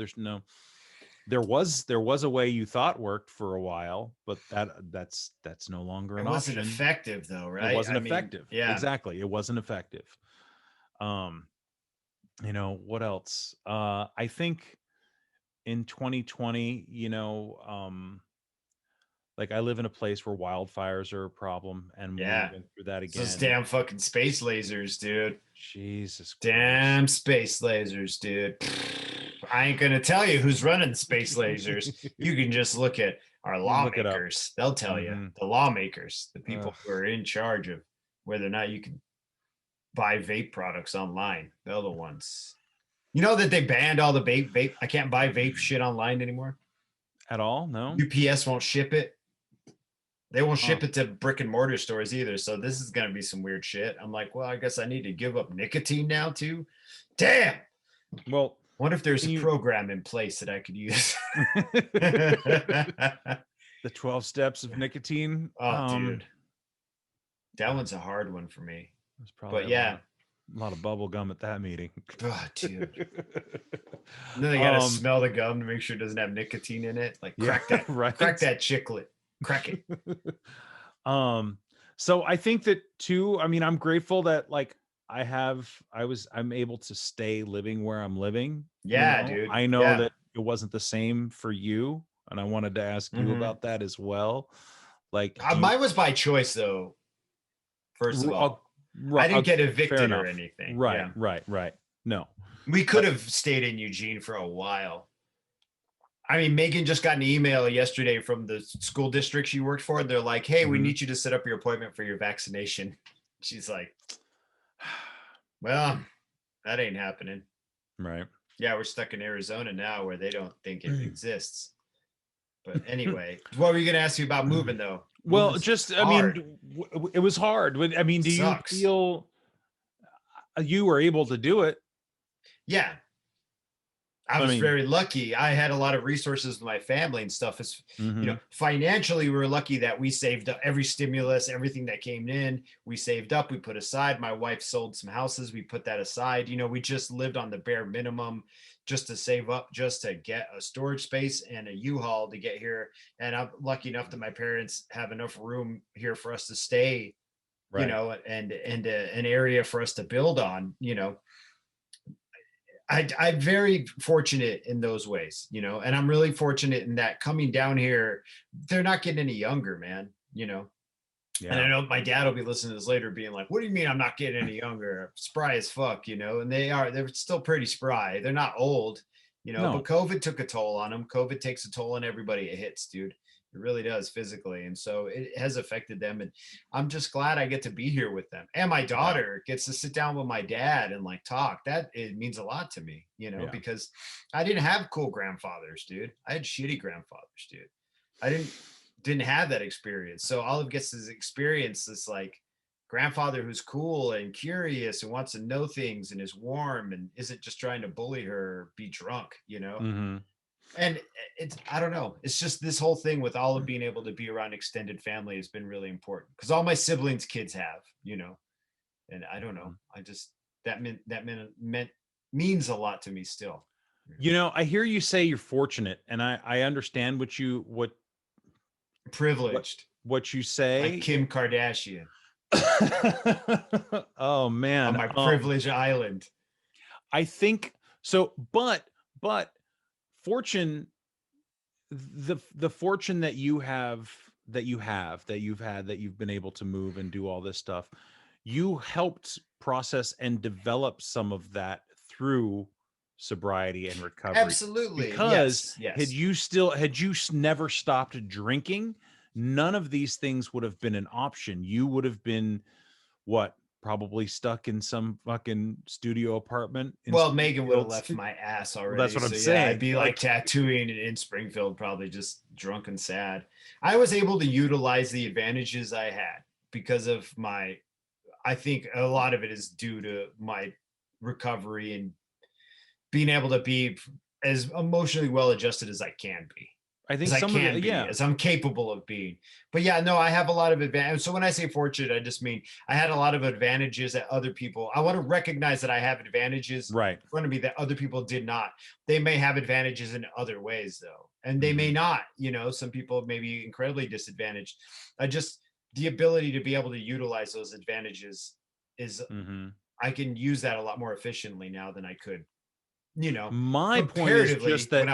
there was a way you thought worked for a while, but that's no longer an option. It wasn't effective though, right? It wasn't effective. Yeah, exactly. It wasn't effective. You know, what else? I think in 2020, you know, like I live in a place where wildfires are a problem, and we're moving through that again. Those damn fucking space lasers, dude. Jesus Christ. Damn space lasers, dude. I ain't gonna tell you who's running space lasers. You can just look at our lawmakers. They'll tell you. The lawmakers, the people who are in charge of whether or not you can buy vape products online. They're the ones. You know that they banned all the vape. I can't buy vape shit online anymore. At all? No. UPS won't ship it. They won't ship it to brick and mortar stores either. So this is gonna be some weird shit. I'm like, well, I guess I need to give up nicotine now too. Damn. Well, what if there's a program in place that I could use? The 12 steps of nicotine. Oh, dude. That one's a hard one for me. But yeah, A lot of bubble gum at that meeting. Oh, dude. And then they gotta smell the gum to make sure it doesn't have nicotine in it. Like crack that, right? Crack that chiclet. Crack it. So I think that too, I mean, I'm grateful that like I'm able to stay living where I'm living. Yeah, dude. I know that it wasn't the same for you. And I wanted to ask you about that as well. Like mine was by choice though. First of all, I didn't get evicted or anything. Right, right. No. We could have stayed in Eugene for a while. I mean, Megan just got an email yesterday from the school district she worked for. They're like, hey, we need you to set up your appointment for your vaccination. She's like, well, that ain't happening. Right. Yeah, we're stuck in Arizona now where they don't think it exists. But anyway, what were you going to ask me about moving though? Well, just, hard. I mean, it was hard. I mean, do you feel you were able to do it? Yeah. I was very lucky. I had a lot of resources with my family and stuff. It's, you know, financially, we were lucky that we saved up every stimulus, everything that came in, we saved up, we put aside. My wife sold some houses. We put that aside. You know, we just lived on the bare minimum just to save up, just to get a storage space and a U-Haul to get here. And I'm lucky enough that my parents have enough room here for us to stay, you know, and an area for us to build on, you know. I'm very fortunate in those ways, you know, and I'm really fortunate in that coming down here, they're not getting any younger, man, you know. Yeah. And I know my dad will be listening to this later being like, what do you mean I'm not getting any younger? Spry as fuck, you know, and they're still pretty spry. They're not old, you know, but COVID took a toll on them. COVID takes a toll on everybody it hits, dude. It really does physically. And so it has affected them. And I'm just glad I get to be here with them. And my daughter gets to sit down with my dad and like talk. That it means a lot to me, you know, because I didn't have cool grandfathers, dude. I had shitty grandfathers, dude. I didn't have that experience. So Olive gets this experience, this like grandfather who's cool and curious and wants to know things and is warm and isn't just trying to bully her or be drunk, you know? And it's, I don't know. It's just this whole thing with all of being able to be around extended family has been really important because all my siblings' kids have, you know, and I don't know. I just, that means a lot to me still. You know, I hear you say you're fortunate and I understand what privileged, what you say. Like Kim Kardashian. Oh man. On my privileged island. I think so, but fortune, the fortune that you've been able to move and do all this stuff, you helped process and develop some of that through sobriety and recovery. Absolutely. Because had you never stopped drinking, none of these things would have been an option. You would have been probably stuck in some fucking studio apartment. Well, Megan would have left my ass already. Well, that's what I'm saying. Yeah, I'd be like tattooing in Springfield, probably just drunk and sad. I was able to utilize the advantages I had because of I think a lot of it is due to my recovery and being able to be as emotionally well adjusted as I can be. I think as I'm capable of being. But yeah, no, I have a lot of advantage. So when I say fortunate, I just mean I had a lot of advantages that other people, I want to recognize that I have advantages in front of me that other people did not. They may have advantages in other ways though. And they may not, you know, some people may be incredibly disadvantaged. The ability to be able to utilize those advantages is, I can use that a lot more efficiently now than I could. You know, my point is just that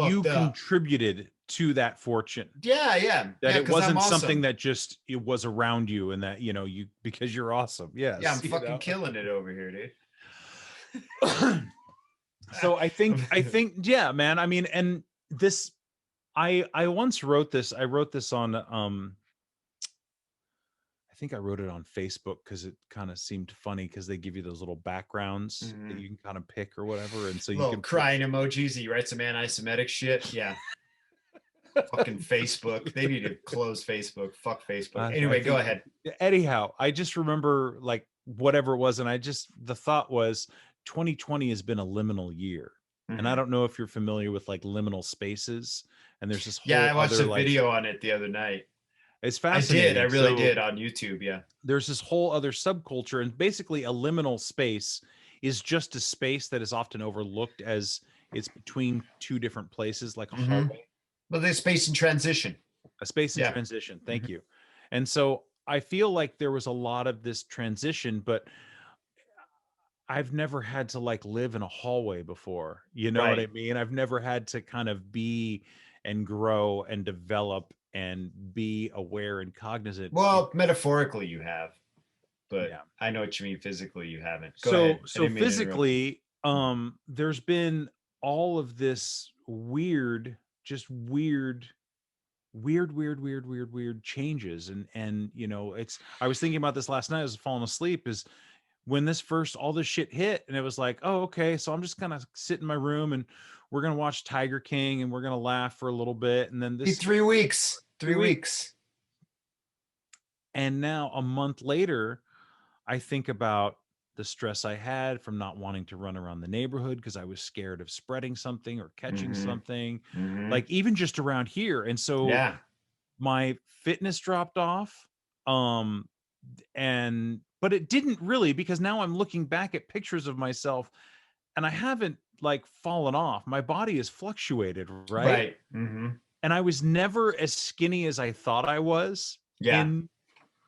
you contributed to that fortune. Yeah. That it wasn't something that just it was around you and that, you know, because you're awesome. Yes. Yeah, I'm fucking killing it over here, dude. So I think, yeah, man. I mean, and this, I once wrote this. I wrote this on, I think I wrote it on Facebook because it kind of seemed funny because they give you those little backgrounds that you can kind of pick or whatever. And so you can crying emojis. You write some anti-Semitic shit. Yeah. Fucking Facebook. They need to close Facebook. Fuck Facebook. Anyway, go ahead. Anyhow, I just remember like whatever it was. And the thought was 2020 has been a liminal year. And I don't know if you're familiar with like liminal spaces. And there's this whole I watched a video on it the other night. It's fascinating. I really did on YouTube. Yeah. There's this whole other subculture, and basically a liminal space is just a space that is often overlooked as it's between two different places, like a hallway. Well, there's space in transition. A space in transition. Thank you. And so I feel like there was a lot of this transition, but I've never had to like live in a hallway before. You know what I mean? I've never had to kind of be and grow and develop and be aware and cognizant. Well, metaphorically you have, but I know what you mean. Physically you haven't. Go ahead. So physically, there's been all of this weird changes. And, you know, I was thinking about this last night. I was falling asleep is when all this shit hit, and it was like, oh, okay. So I'm just going to sit in my room and we're going to watch Tiger King and we're going to laugh for a little bit. And then 3 weeks. And now a month later, I think about the stress I had from not wanting to run around the neighborhood because I was scared of spreading something or catching something, like even just around here. And so my fitness dropped off. But it didn't really, because now I'm looking back at pictures of myself and I haven't like fallen off. My body has fluctuated, right? And I was never as skinny as I thought I was in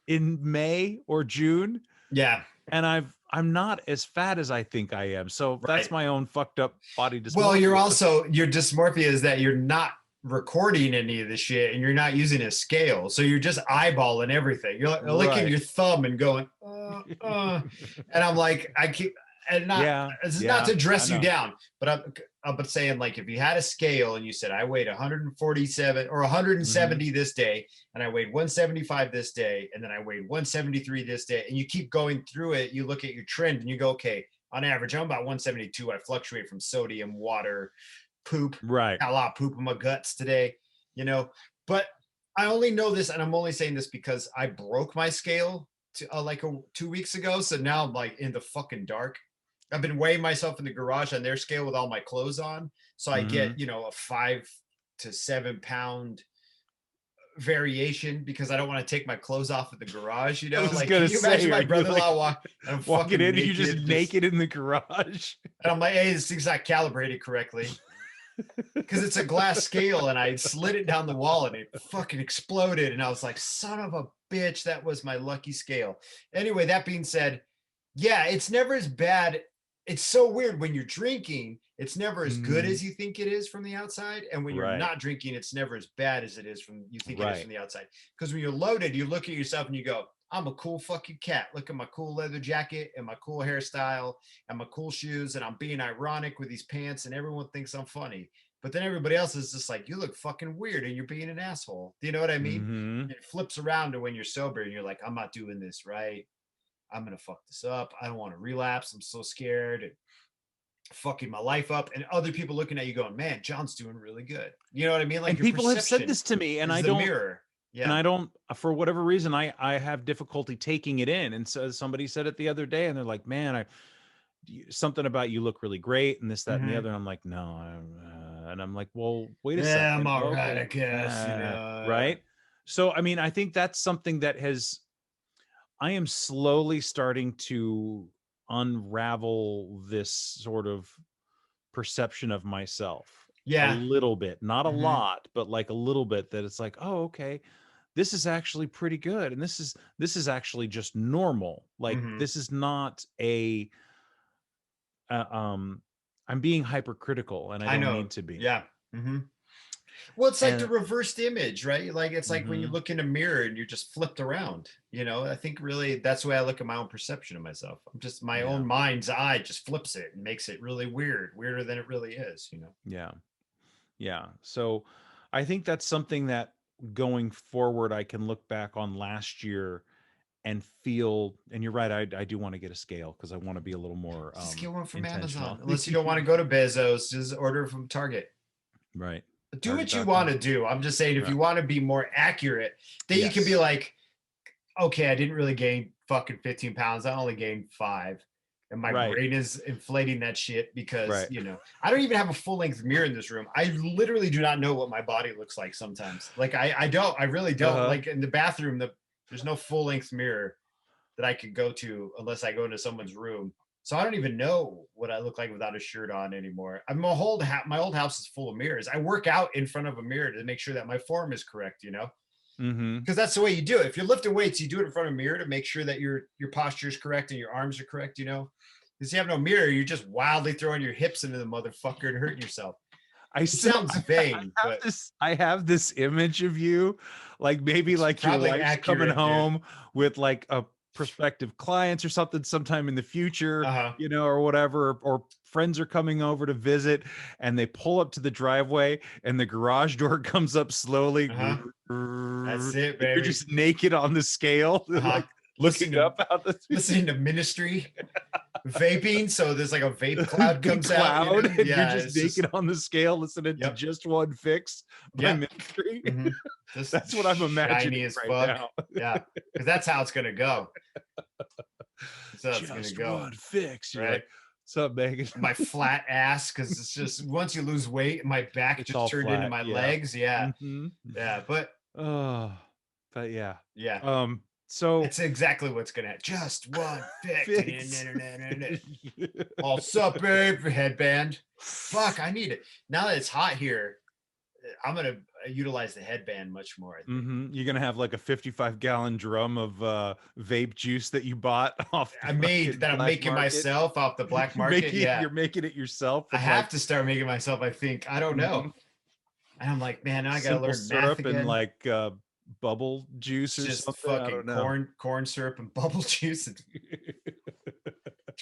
May or June. And I'm not as fat as I think I am. So that's my own fucked up body dysmorphia. Well, your dysmorphia is that you're not recording any of the shit and you're not using a scale. So you're just eyeballing everything. You're like licking your thumb and going, and I'm like, it's not to dress you down, but I'm saying, like, if you had a scale and you said, I weighed 147 or 170 this day, and I weighed 175 this day, and then I weighed 173 this day, and you keep going through it, you look at your trend and you go, okay, on average, I'm about 172. I fluctuate from sodium, water, poop. Got a lot of poop in my guts today, you know, but I only know this, and I'm only saying this because I broke my scale 2 weeks ago. So now I'm like in the fucking dark. I've been weighing myself in the garage on their scale with all my clothes on. So I get, you know, a 5 to 7 pound variation because I don't want to take my clothes off at the garage, you know. Like, can you imagine my brother-in-law walking in and you're just naked in the garage? And I'm like, hey, this thing's not calibrated correctly. Because it's a glass scale and I slid it down the wall and it fucking exploded. And I was like, son of a bitch, that was my lucky scale. Anyway, that being said, yeah, it's never as bad. It's so weird when you're drinking, it's never as good as you think it is from the outside. And when you're not drinking, it's never as bad as it is you think it is from the outside. Because when you're loaded, you look at yourself and you go, I'm a cool fucking cat. Look at my cool leather jacket and my cool hairstyle and my cool shoes. And I'm being ironic with these pants and everyone thinks I'm funny. But then everybody else is just like, you look fucking weird and you're being an asshole. Do you know what I mean? It flips around to when you're sober and you're like, I'm not doing this right. I'm going to fuck this up. I don't want to relapse. I'm so scared and fucking my life up. And other people looking at you going, man, John's doing really good. You know what I mean? Like, and people have said this to me and I don't mirror. And I don't, for whatever reason, I have difficulty taking it in. And so somebody said it the other day and they're like, man, something about you look really great and this, that, and the other. And I'm like, no. And I'm like, well, wait a second. Yeah, I'm all right, I guess. You know. Right. So, I mean, I think that's something that I am slowly starting to unravel this sort of perception of myself. A little bit, not a lot, but like a little bit, that it's like, oh, okay, this is actually pretty good. And this is actually just normal. Like, this is not I'm being hypercritical and I don't need to be. Yeah. Well, it's like the reversed image, right? Like, it's like when you look in a mirror and you're just flipped around, you know. I think really that's the way I look at my own perception of myself. I'm just, my own mind's eye just flips it and makes it really weirder than it really is, you know? Yeah. So I think that's something that going forward, I can look back on last year and feel, and you're right, I do want to get a scale because I want to be a little more just get one from Amazon. Unless you don't want to go to Bezos, just order from Target. Right. Do what you want to do. I'm just saying, if you want to be more accurate, then you can be like, okay, I didn't really gain fucking 15 pounds. I only gained 5. and my brain is inflating that shit because you know, I don't even have a full-length mirror in this room. I literally do not know what my body looks like sometimes. Like I really don't. Like in the bathroom, there's no full-length mirror that I could go to unless I go into someone's room. So I don't even know what I look like without a shirt on anymore. My old house is full of mirrors. I work out in front of a mirror to make sure that my form is correct, you know? Because that's the way you do it. If you're lifting weights, you do it in front of a mirror to make sure that your posture is correct and your arms are correct, you know? Because you have no mirror, you're just wildly throwing your hips into the motherfucker and hurting yourself. It sounds vain, but I have this image of you, like maybe like your wife's accurate, coming home with like a prospective clients or something sometime in the future, you know, or whatever, or friends are coming over to visit and they pull up to the driveway and the garage door comes up slowly. That's it, baby. You're just naked on the scale, like looking up out the listening to Ministry, vaping. So there's like a vape cloud comes out, you know? And you're just naked on the scale listening to Just One Fix by Ministry. That's what I'm imagining as right fuck. now. Yeah, because that's how it's gonna go. So it's Just gonna go. One Fix, right? Like, what's up, Megan? My flat ass, because it's just once you lose weight, my back It's just turned into my legs. Yeah, but yeah. So it's exactly what's gonna happen. Just One Fix. All sup, babe? Headband. Fuck, I need it now that it's hot here. I'm gonna utilize the headband much more. I think. You're gonna have like a 55-gallon drum of vape juice that you bought off. I'm making myself off the black market. You're making it yourself. I have to start making myself. I think. I don't know. And I'm like, man, I gotta learn syrup math again. And like bubble juice or just something. fucking corn syrup and bubble juice. And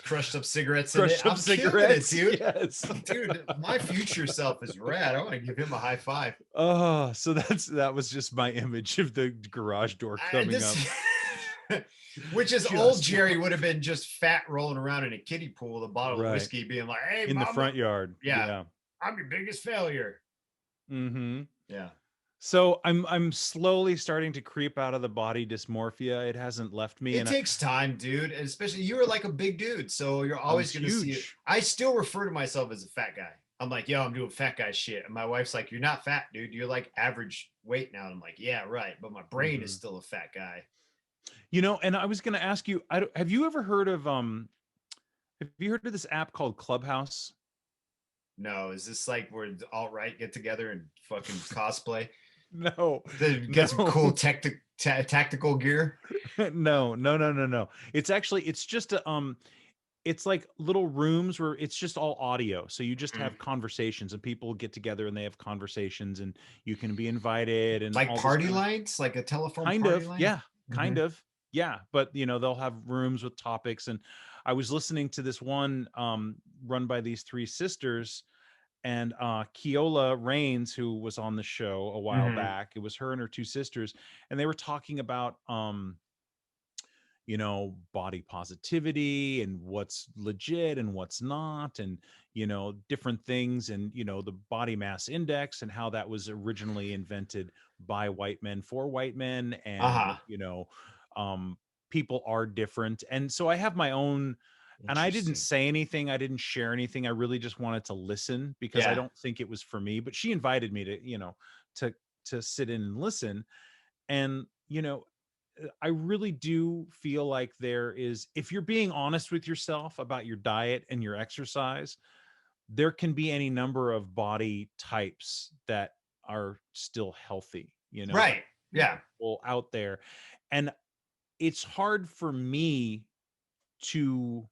crushed up cigarettes. I'm cigarettes, it, dude. Yes. Dude, my future self is rad. I want to give him a high five. Oh, so that was just my image of the garage door coming up. Which is old Jerry would have been just fat rolling around in a kiddie pool with a bottle of whiskey, being like, "Hey, in the front yard, yeah, I'm your biggest failure." Yeah. So I'm slowly starting to creep out of the body dysmorphia. It hasn't left me. It takes time, dude. And especially you were like a big dude, so you're always going to see it. I still refer to myself as a fat guy. I'm like, yo, I'm doing fat guy shit. And my wife's like, you're not fat, dude. You're like average weight now. And I'm like, yeah, right. But my brain is still a fat guy. You know, and I was going to ask you, have you ever heard of this app called Clubhouse? No, is this like where the alt-right get together and fucking cosplay? No. Get some cool tactical gear? No. It's just it's like little rooms where it's just all audio. So you just have conversations and people get together and they have conversations and you can be invited and like party lines, like a telephone party line? Yeah, kind of. Yeah. But you know, they'll have rooms with topics. And I was listening to this one run by these three sisters. And Keola Rains, who was on the show a while back, it was her and her two sisters, and they were talking about, you know, body positivity and what's legit and what's not, and you know, different things, and you know, the body mass index and how that was originally invented by white men for white men, and you know, people are different, and so I have my own. And I didn't say anything. I didn't share anything. I really just wanted to listen because I don't think it was for me, but she invited me to, you know, to sit in and listen. And, you know, I really do feel like there is, if you're being honest with yourself about your diet and your exercise, there can be any number of body types that are still healthy, you know, right? Yeah. Out there. And it's hard for me to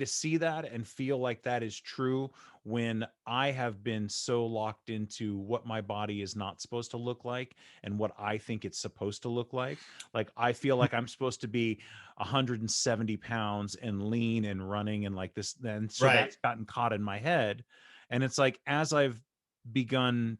see that and feel like that is true when I have been so locked into what my body is not supposed to look like and what I think it's supposed to look like. Like, I feel like I'm supposed to be 170 pounds and lean and running and like this. And so that's gotten caught in my head. And it's like, as I've begun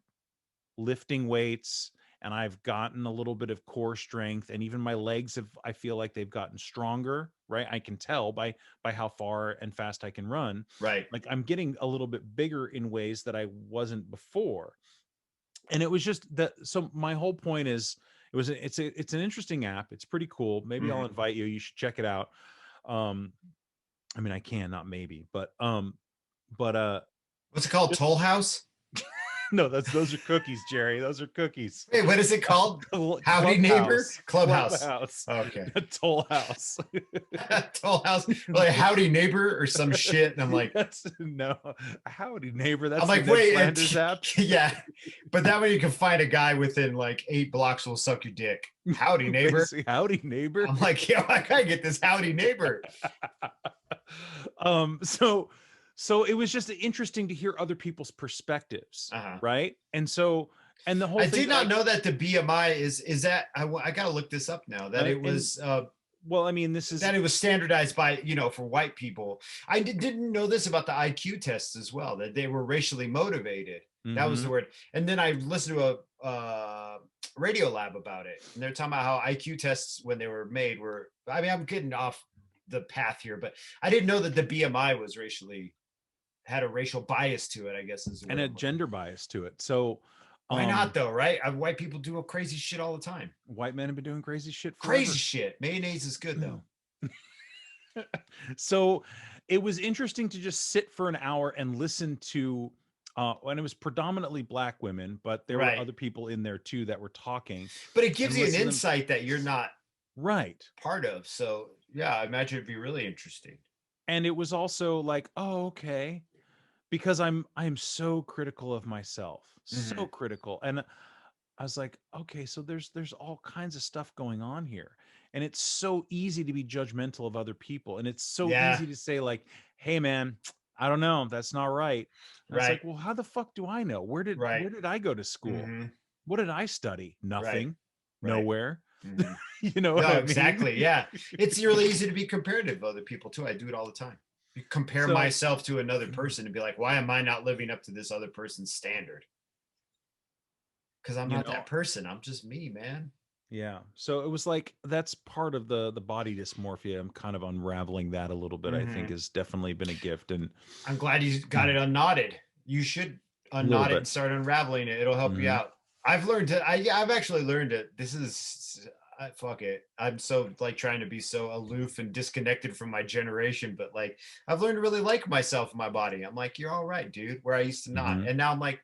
lifting weights and I've gotten a little bit of core strength, and even my legs I feel like they've gotten stronger, right? I can tell by how far and fast I can run. Right. Like, I'm getting a little bit bigger in ways that I wasn't before. And it was just that. So my whole point is, it's an interesting app. It's pretty cool. Maybe I'll invite you. You should check it out. I mean, I can, not maybe, but what's it called? Toll House? no, those are cookies, Jerry. Those are cookies. Wait, what is it called? Howdy Neighbor? Clubhouse. Okay. Toll House. Toll House. Like Howdy Neighbor or some shit. And I'm like, no, Howdy Neighbor. That's I'm like, the wait, Flanders app. Yeah. But that way you can find a guy within like 8 blocks will suck your dick. Howdy Neighbor. Howdy Neighbor. I'm like, yo, I gotta get this Howdy Neighbor. So it was just interesting to hear other people's perspectives, right? And the whole I thing, did not know that the BMI is that I gotta look this up now. That it was well, I mean, this is that it was standardized by, for white people. I didn't know this about the IQ tests as well, that they were racially motivated. That was the word. And then I listened to a Radio Lab about it, and they're talking about how IQ tests when they were made were. I mean, I'm getting off the path here, but I didn't know that the BMI was had a racial bias to it, I guess, and a gender bias to it. So why not though, right? White people do crazy shit all the time. White men have been doing crazy shit forever. Crazy shit. Mayonnaise is good though. So it was interesting to just sit for an hour and listen to and it was predominantly Black women, but there were other people in there too that were talking. But it gives you an insight that you're not part of. So yeah, I imagine it'd be really interesting. And it was also like, oh, okay. Because I'm so critical of myself, so critical. And I was like, okay, so there's all kinds of stuff going on here. And it's so easy to be judgmental of other people. And it's so easy to say like, hey man, I don't know, that's not right. And it's like, well, how the fuck do I know? Where did I go to school? What did I study? Nothing. Nowhere. No, exactly. Yeah. It's really easy to be comparative with other people too. I do it all the time. Compare myself to another person and be like, why am I not living up to this other person's standard? Because I'm not that person. I'm just me, man. Yeah. So it was like, that's part of the body dysmorphia. I'm kind of unraveling that a little bit. I think has definitely been a gift. And I'm glad you got it unknotted. You should unknot it and start unraveling it. It'll help you out. I've learned it. I've actually learned it. This is fuck it. I'm so like trying to be so aloof and disconnected from my generation, but like I've learned to really like myself and my body. I'm like, you're all right, dude. Where I used to not. And now I'm like,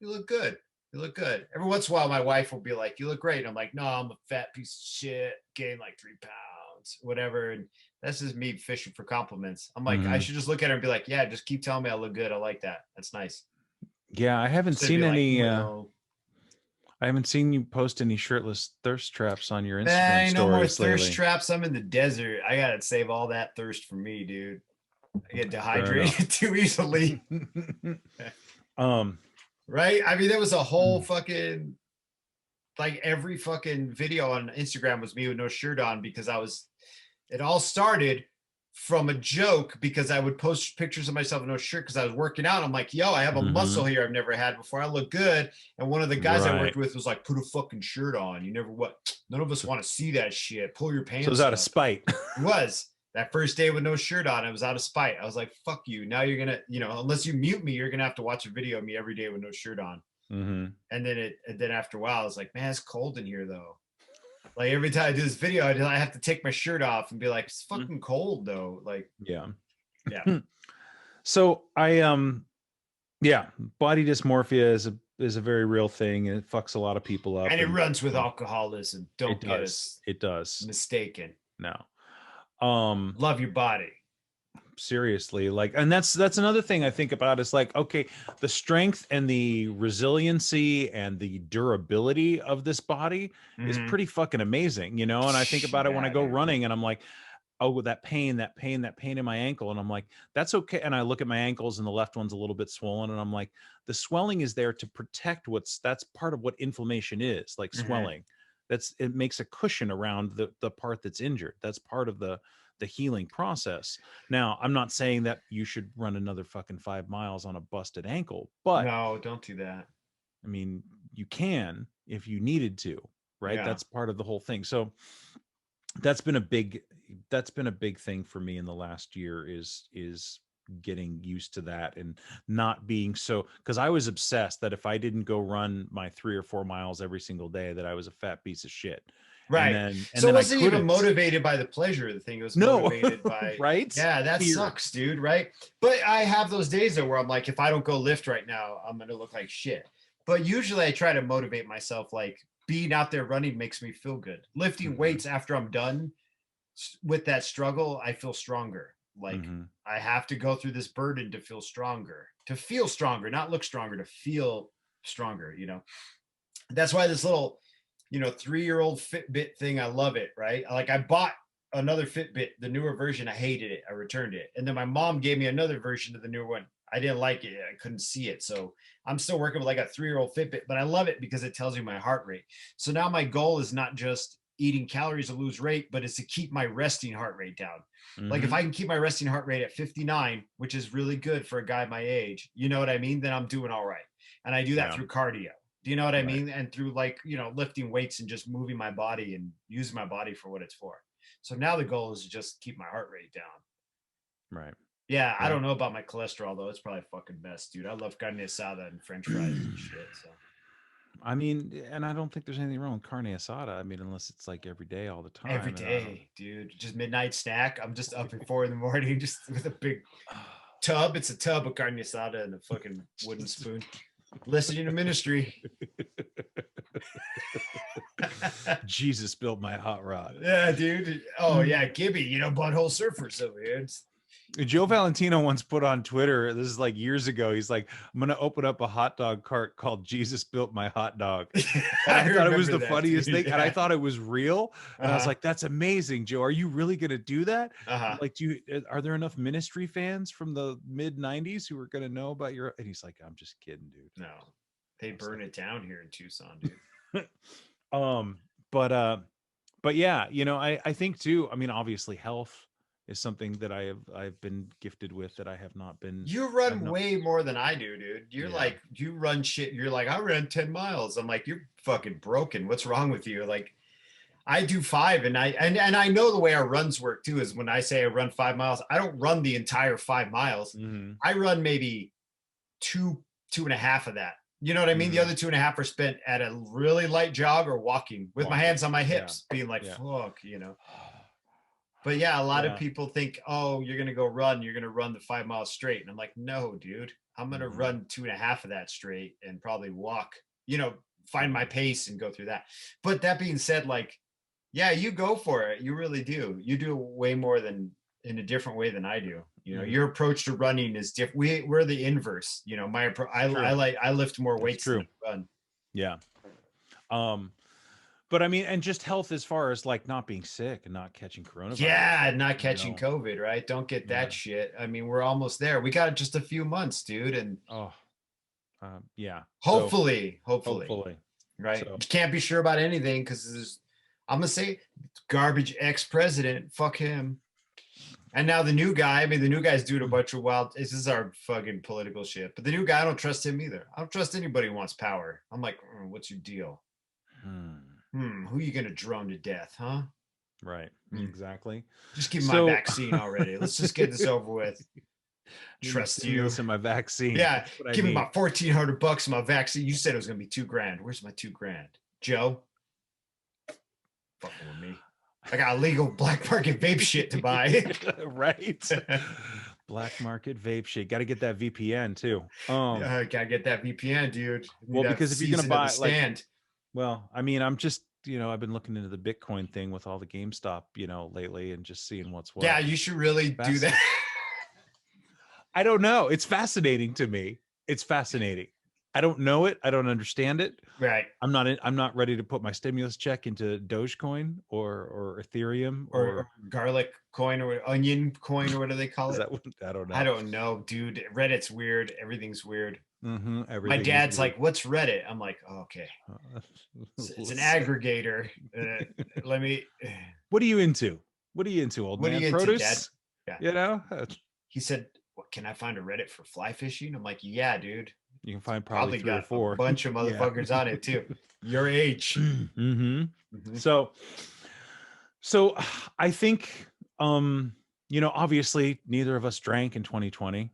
you look good. You look good. Every once in a while, my wife will be like, you look great. And I'm like, no, I'm a fat piece of shit, gained like 3 pounds, whatever. And that's just me fishing for compliments. I'm like, I should just look at her and be like, yeah, just keep telling me I look good. I like that. That's nice. Yeah, I haven't seen any. I haven't seen you post any shirtless thirst traps on your Instagram stories. No more thirst lately. Traps. I'm in the desert. I gotta save all that thirst for me, dude. I get dehydrated too easily. Right? I mean, there was a whole fucking like every fucking video on Instagram was me with no shirt on because it all started from a joke because I would post pictures of myself with no shirt because I was working out. I'm like, yo, I have a muscle here I've never had before. I look good. And one of the guys I worked with was like, put a fucking shirt on. None of us want to see that shit. Pull your pants up. So it was out of spite. It was. That first day with no shirt on, it was out of spite. I was like, fuck you. Now you're going to, unless you mute me, you're going to have to watch a video of me every day with no shirt on. And then after a while, I was like, man, it's cold in here though. Like every time I do this video, I have to take my shirt off and be like, it's fucking cold though. Like, yeah. So body dysmorphia is a very real thing, and it fucks a lot of people up. And it runs with alcoholism. Don't get us mistaken. No. Love your body. Seriously, and that's another thing I think about is like, okay, the strength and the resiliency and the durability of this body is pretty fucking amazing, and I think about it when I go running and I'm like, oh, that pain in my ankle, and I'm like, that's okay. And I look at my ankles and the left one's a little bit swollen, and I'm like, the swelling is there to protect that's part of what inflammation is, like swelling. It makes a cushion around the part that's injured. That's part of the healing process. Now, I'm not saying that you should run another fucking 5 miles on a busted ankle, but no, don't do that. I mean, you can if you needed to, right? Yeah. That's part of the whole thing. So that's been a big thing for me in the last year is getting used to that and not being so, because I was obsessed that if I didn't go run my 3 or 4 miles every single day, that I was a fat piece of shit. Right. And so it then I wasn't even couldn't. motivated by the pleasure of the thing. It was No. motivated by, Right? yeah, that Fear. sucks, dude. Right. But I have those days though where I'm like, if I don't go lift right now, I'm going to look like shit. But usually I try to motivate myself. Like being out there running makes me feel good. Lifting weights after I'm done with that struggle, I feel stronger. Like I have to go through this burden to feel stronger, not look stronger, to feel stronger, you know? That's why this little, 3-year-old Fitbit thing, I love it, right? Like I bought another Fitbit, the newer version, I hated it. I returned it. And then my mom gave me another version of the newer one. I didn't like it. I couldn't see it. So I'm still working with like a 3-year-old Fitbit, but I love it because it tells you my heart rate. So now my goal is not just eating calories to lose weight, but it's to keep my resting heart rate down. Like if I can keep my resting heart rate at 59, which is really good for a guy my age, you know what I mean? Then I'm doing all right. And I do that through cardio. Do you know what I mean? And through like, lifting weights and just moving my body and using my body for what it's for. So now the goal is to just keep my heart rate down. Right. Yeah, I don't know about my cholesterol though. It's probably fucking best, dude. I love carne asada and French fries and shit. So I mean, and I don't think there's anything wrong with carne asada. I mean, unless it's like every day, all the time. Every day, dude. Just midnight snack. I'm just up at 4 a.m, just with a big tub. It's a tub of carne asada and a fucking wooden spoon. Listening to ministry. Jesus built my hot rod. Yeah, dude. Oh yeah, Gibby, butthole surfers over here. Joe Valentino once put on Twitter, this is like years ago, he's like, I'm going to open up a hot dog cart called Jesus Built My Hot Dog. And I thought it was the funniest thing. And I thought it was real. And I was like, that's amazing, Joe. Are you really going to do that? Like, are there enough ministry fans from the mid 90s who are going to know about your, and he's like, I'm just kidding, dude. No, they burn it down here in Tucson, dude. But yeah, I think too, I mean, obviously health is something that I've been gifted with that I have not been. You run way more than I do, dude. You're like, you run shit. You're like, I ran 10 miles. I'm like, you're fucking broken. What's wrong with you? Like, I do 5, and I know the way our runs work too, is when I say I run 5 miles, I don't run the entire 5 miles. I run maybe 2.5 of that. You know what I mean? The other 2.5 are spent at a really light jog or walking with my hands on my hips, being like, fuck, But yeah, a lot of people think, oh, you're going to go run. You're going to run the 5 miles straight. And I'm like, no, dude, I'm going to run 2.5 of that straight and probably walk, find my pace and go through that. But that being said, like, yeah, you go for it. You really do. You do way more in a different way than I do. Your approach to running is different. We're the inverse. My approach, I lift more weights than I run. Yeah. But I mean, and just health as far as like not being sick and not catching coronavirus. Yeah, not catching COVID, right? Don't get that shit. I mean, we're almost there. We got just a few months, dude. And hopefully. Right. So. You can't be sure about anything because I'm gonna say garbage ex-president. Fuck him. And now the new guy, I mean, the new guy's doing a bunch of this is our fucking political shit. But the new guy, I don't trust him either. I don't trust anybody who wants power. I'm like, what's your deal? Who are you going to drone to death, huh? Right. Exactly. Just give me my vaccine already. Let's just get this over with. Trust you. In my vaccine. Yeah. Give me my $1,400 in my vaccine. You said it was going to be $2,000. Where's my $2,000? Joe? Fucking with me. I got illegal black market vape shit to buy. Right. Black market vape shit. Got to get that VPN too. Gotta get that VPN, dude. Well, because if you're going to buy well, I mean, I'm just, I've been looking into the Bitcoin thing with all the GameStop, lately and just seeing what's what. Yeah, you should really do that. I don't know. It's fascinating to me. It's fascinating. I don't know it. I don't understand it. Right. I'm not ready to put my stimulus check into Dogecoin or Ethereum or garlic coin or onion coin or what do they call it? I don't know. I don't know, dude. Reddit's weird. Everything's weird. My dad's like, "What's Reddit?" I'm like, oh, "Okay, it's an aggregator." Let me. What are you into? What are you into, old man? What are you Produce? Into, Dad? Yeah. He said, "What can I find a Reddit for fly fishing?" I'm like, "Yeah, dude." You can find probably 3 or 4. A bunch of motherfuckers on it too. Your age. So I think, obviously neither of us drank in 2020.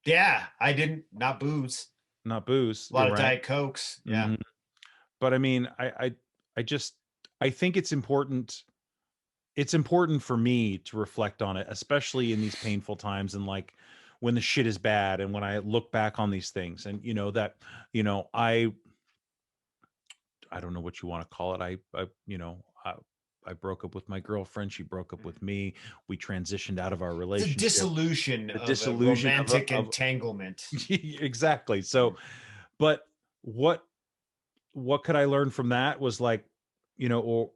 Yeah, I didn't. Not booze. Not booze. A lot of Diet Cokes. Yeah. But I mean, I just, I think it's important. It's important for me to reflect on it, especially in these painful times and like when the shit is bad and when I look back on these things and that, I don't know what you want to call it. I broke up with my girlfriend. She broke up with me. We transitioned out of our It's a relationship. dissolution of a romantic entanglement. Exactly. So, but what could I learn from that was like, or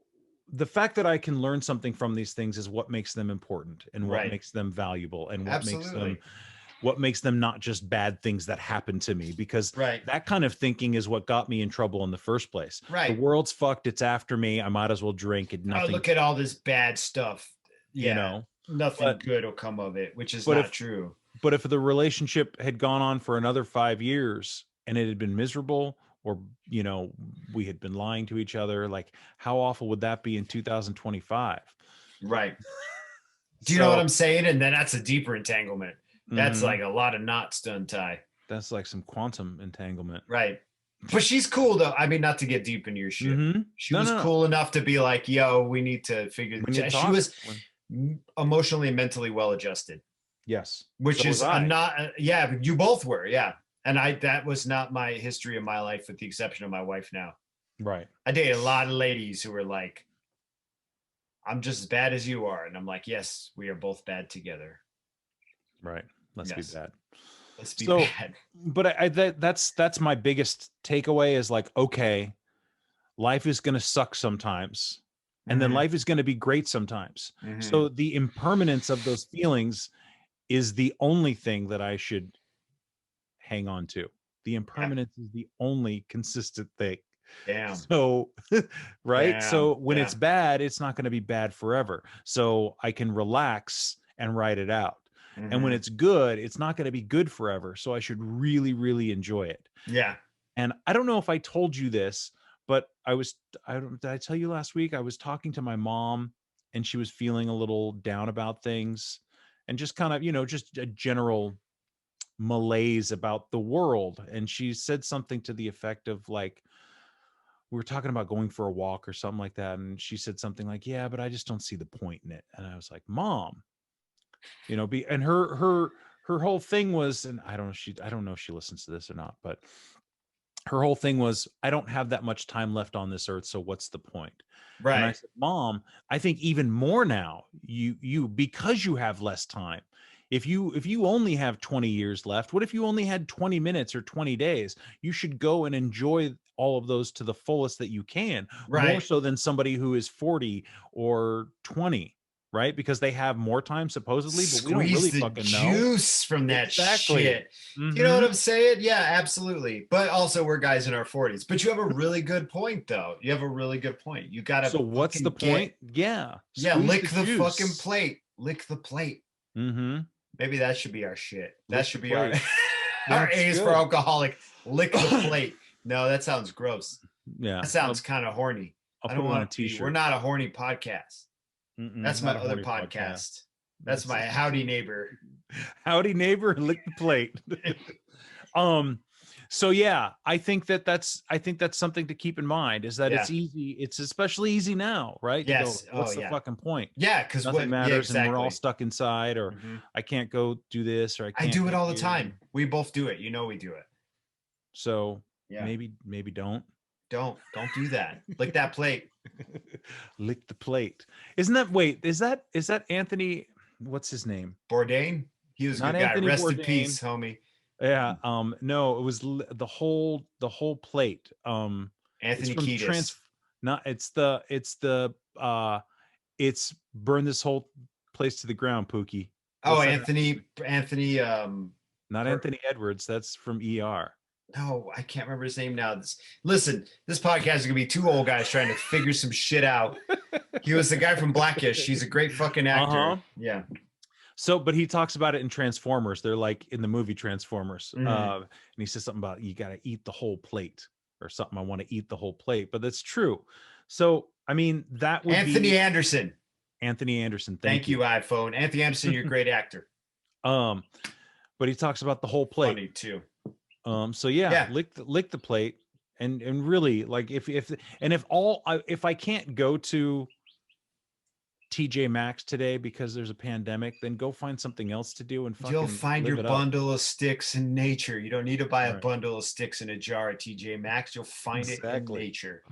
the fact that I can learn something from these things is what makes them important and what makes them valuable and what makes them not just bad things that happen to me, because that kind of thinking is what got me in trouble in the first place. The world's fucked. It's after me. I might as well drink it. Oh, look at all this bad stuff. Nothing good will come of it, which is not true. But if the relationship had gone on for another 5 years and it had been miserable, or, we had been lying to each other, like how awful would that be in 2025? Right. Do you know what I'm saying? And then that's a deeper entanglement. That's like a lot of knots to untie. That's like some quantum entanglement. Right. But she's cool though. I mean, not to get deep into your shit. She was cool enough to be like, yo, we need to figure this out. She was emotionally and mentally well adjusted. Yes. Which is you both were. Yeah. And that was not my history of my life, with the exception of my wife now. Right. I dated a lot of ladies who were like, I'm just as bad as you are. And I'm like, yes, we are both bad together. Right. Let's be bad. Let's be bad. But that's my biggest takeaway is like, okay, life is going to suck sometimes. And then life is going to be great sometimes. So the impermanence of those feelings is the only thing that I should hang on to. The impermanence is the only consistent thing. Damn. So, right. Damn. So when it's bad, it's not going to be bad forever. So I can relax and write it out. And when it's good, it's not going to be good forever. So I should really, really enjoy it. Yeah. And I don't know if I told you this, but did I tell you last week? I was talking to my mom and she was feeling a little down about things and just kind of, just a general malaise about the world. And she said something to the effect of like, we were talking about going for a walk or something like that. And she said something like, yeah, but I just don't see the point in it. And I was like, Mom, and her whole thing was, and I don't know if she listens to this or not, but her whole thing was, I don't have that much time left on this earth. So what's the point? Right. And I said, Mom, I think even more now, because you have less time. If you only have 20 years left, what if you only had 20 minutes or 20 days? You should go and enjoy all of those to the fullest that you can, more so than somebody who is 40 or 20, right? Because they have more time supposedly, but we don't really fucking know. Juice from that shit. You know what I'm saying? Yeah, absolutely. But also we're guys in our 40s. But you have a really good point though. You have a really good point. You got to. So what's the point? Yeah. Lick the fucking plate. Lick the plate. Mm-hmm. Maybe that should be our shit. That should be our A's for alcoholic. Lick the plate. No, that sounds gross. Yeah. That sounds kind of horny. I don't want a t-shirt. We're not a horny podcast. That's my other podcast. That's my howdy neighbor. Howdy neighbor, lick the plate. So yeah, I think that's something to keep in mind, is that it's easy. It's especially easy now, right? Yes. What's the fucking point? Yeah, because nothing matters, and we're all stuck inside, or I can't go do this, or I do it all the time. We both do it. We do it. So maybe don't do that. Lick that plate. Lick the plate. Is that Anthony? What's his name? Bourdain. He was a good guy. Rest in peace, homie. Yeah. No, it was the whole plate. Anthony Kiedis. It's burn this whole place to the ground, Pookie. Anthony. Not Anthony Edwards. That's from ER. No, I can't remember his name now. Listen, this podcast is gonna be two old guys trying to figure some shit out. He was the guy from Blackish. He's a great fucking actor. Yeah. So, but he talks about it in Transformers. They're like in the movie Transformers. And he says something about, you got to eat the whole plate or something. I want to eat the whole plate, but that's true. So, I mean, that would Anthony Anderson. Anthony Anderson. Thank you, iPhone. Anthony Anderson, you're a great actor. But he talks about the whole plate. Funny too. So lick the plate. and really, like, if I can't go to TJ Maxx today because there's a pandemic, then go find something else to do and fucking you'll find live your it up. bundle of sticks in nature. You don't need to buy a bundle of sticks in a jar at TJ Maxx. You'll find it in nature.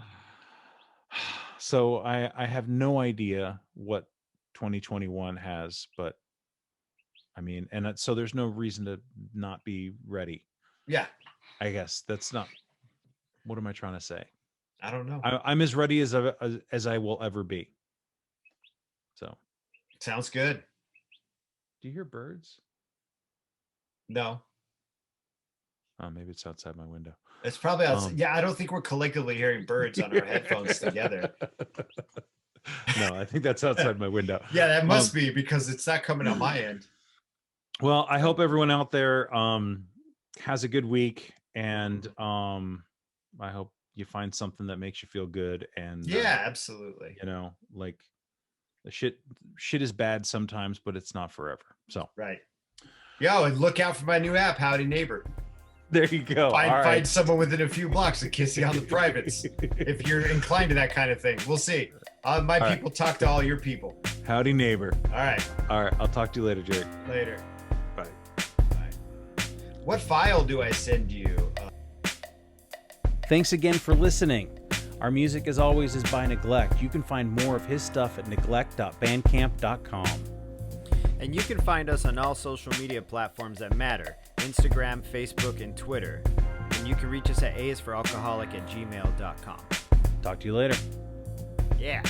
So I have no idea what 2021 has, but I mean, and so there's no reason to not be ready. Yeah. I guess that's not, what am I trying to say? I don't know. I'm as ready as I will ever be. So. Sounds good. Do you hear birds? No. Oh, maybe it's outside my window. It's probably outside. Yeah, I don't think we're collectively hearing birds on our headphones together. No, I think that's outside my window. Yeah, that must be, because it's not coming on my end. Well, I hope everyone out there has a good week, and I hope you find something that makes you feel good. And yeah, absolutely. You know, like, the shit is bad sometimes, but it's not forever. So right. Yo, and look out for my new app, Howdy Neighbor. There you go. Find someone within a few blocks to kiss you on the privates. If you're inclined to that kind of thing. We'll see. My people talk to all your people. Howdy Neighbor. All right. I'll talk to you later, Jerry. Later. Bye. Bye. What file do I send you? Thanks again for listening. Our music, as always, is by Neglect. You can find more of his stuff at neglect.bandcamp.com. And you can find us on all social media platforms that matter: Instagram, Facebook, and Twitter. And you can reach us at aisforalcoholic@gmail.com. Talk to you later. Yeah.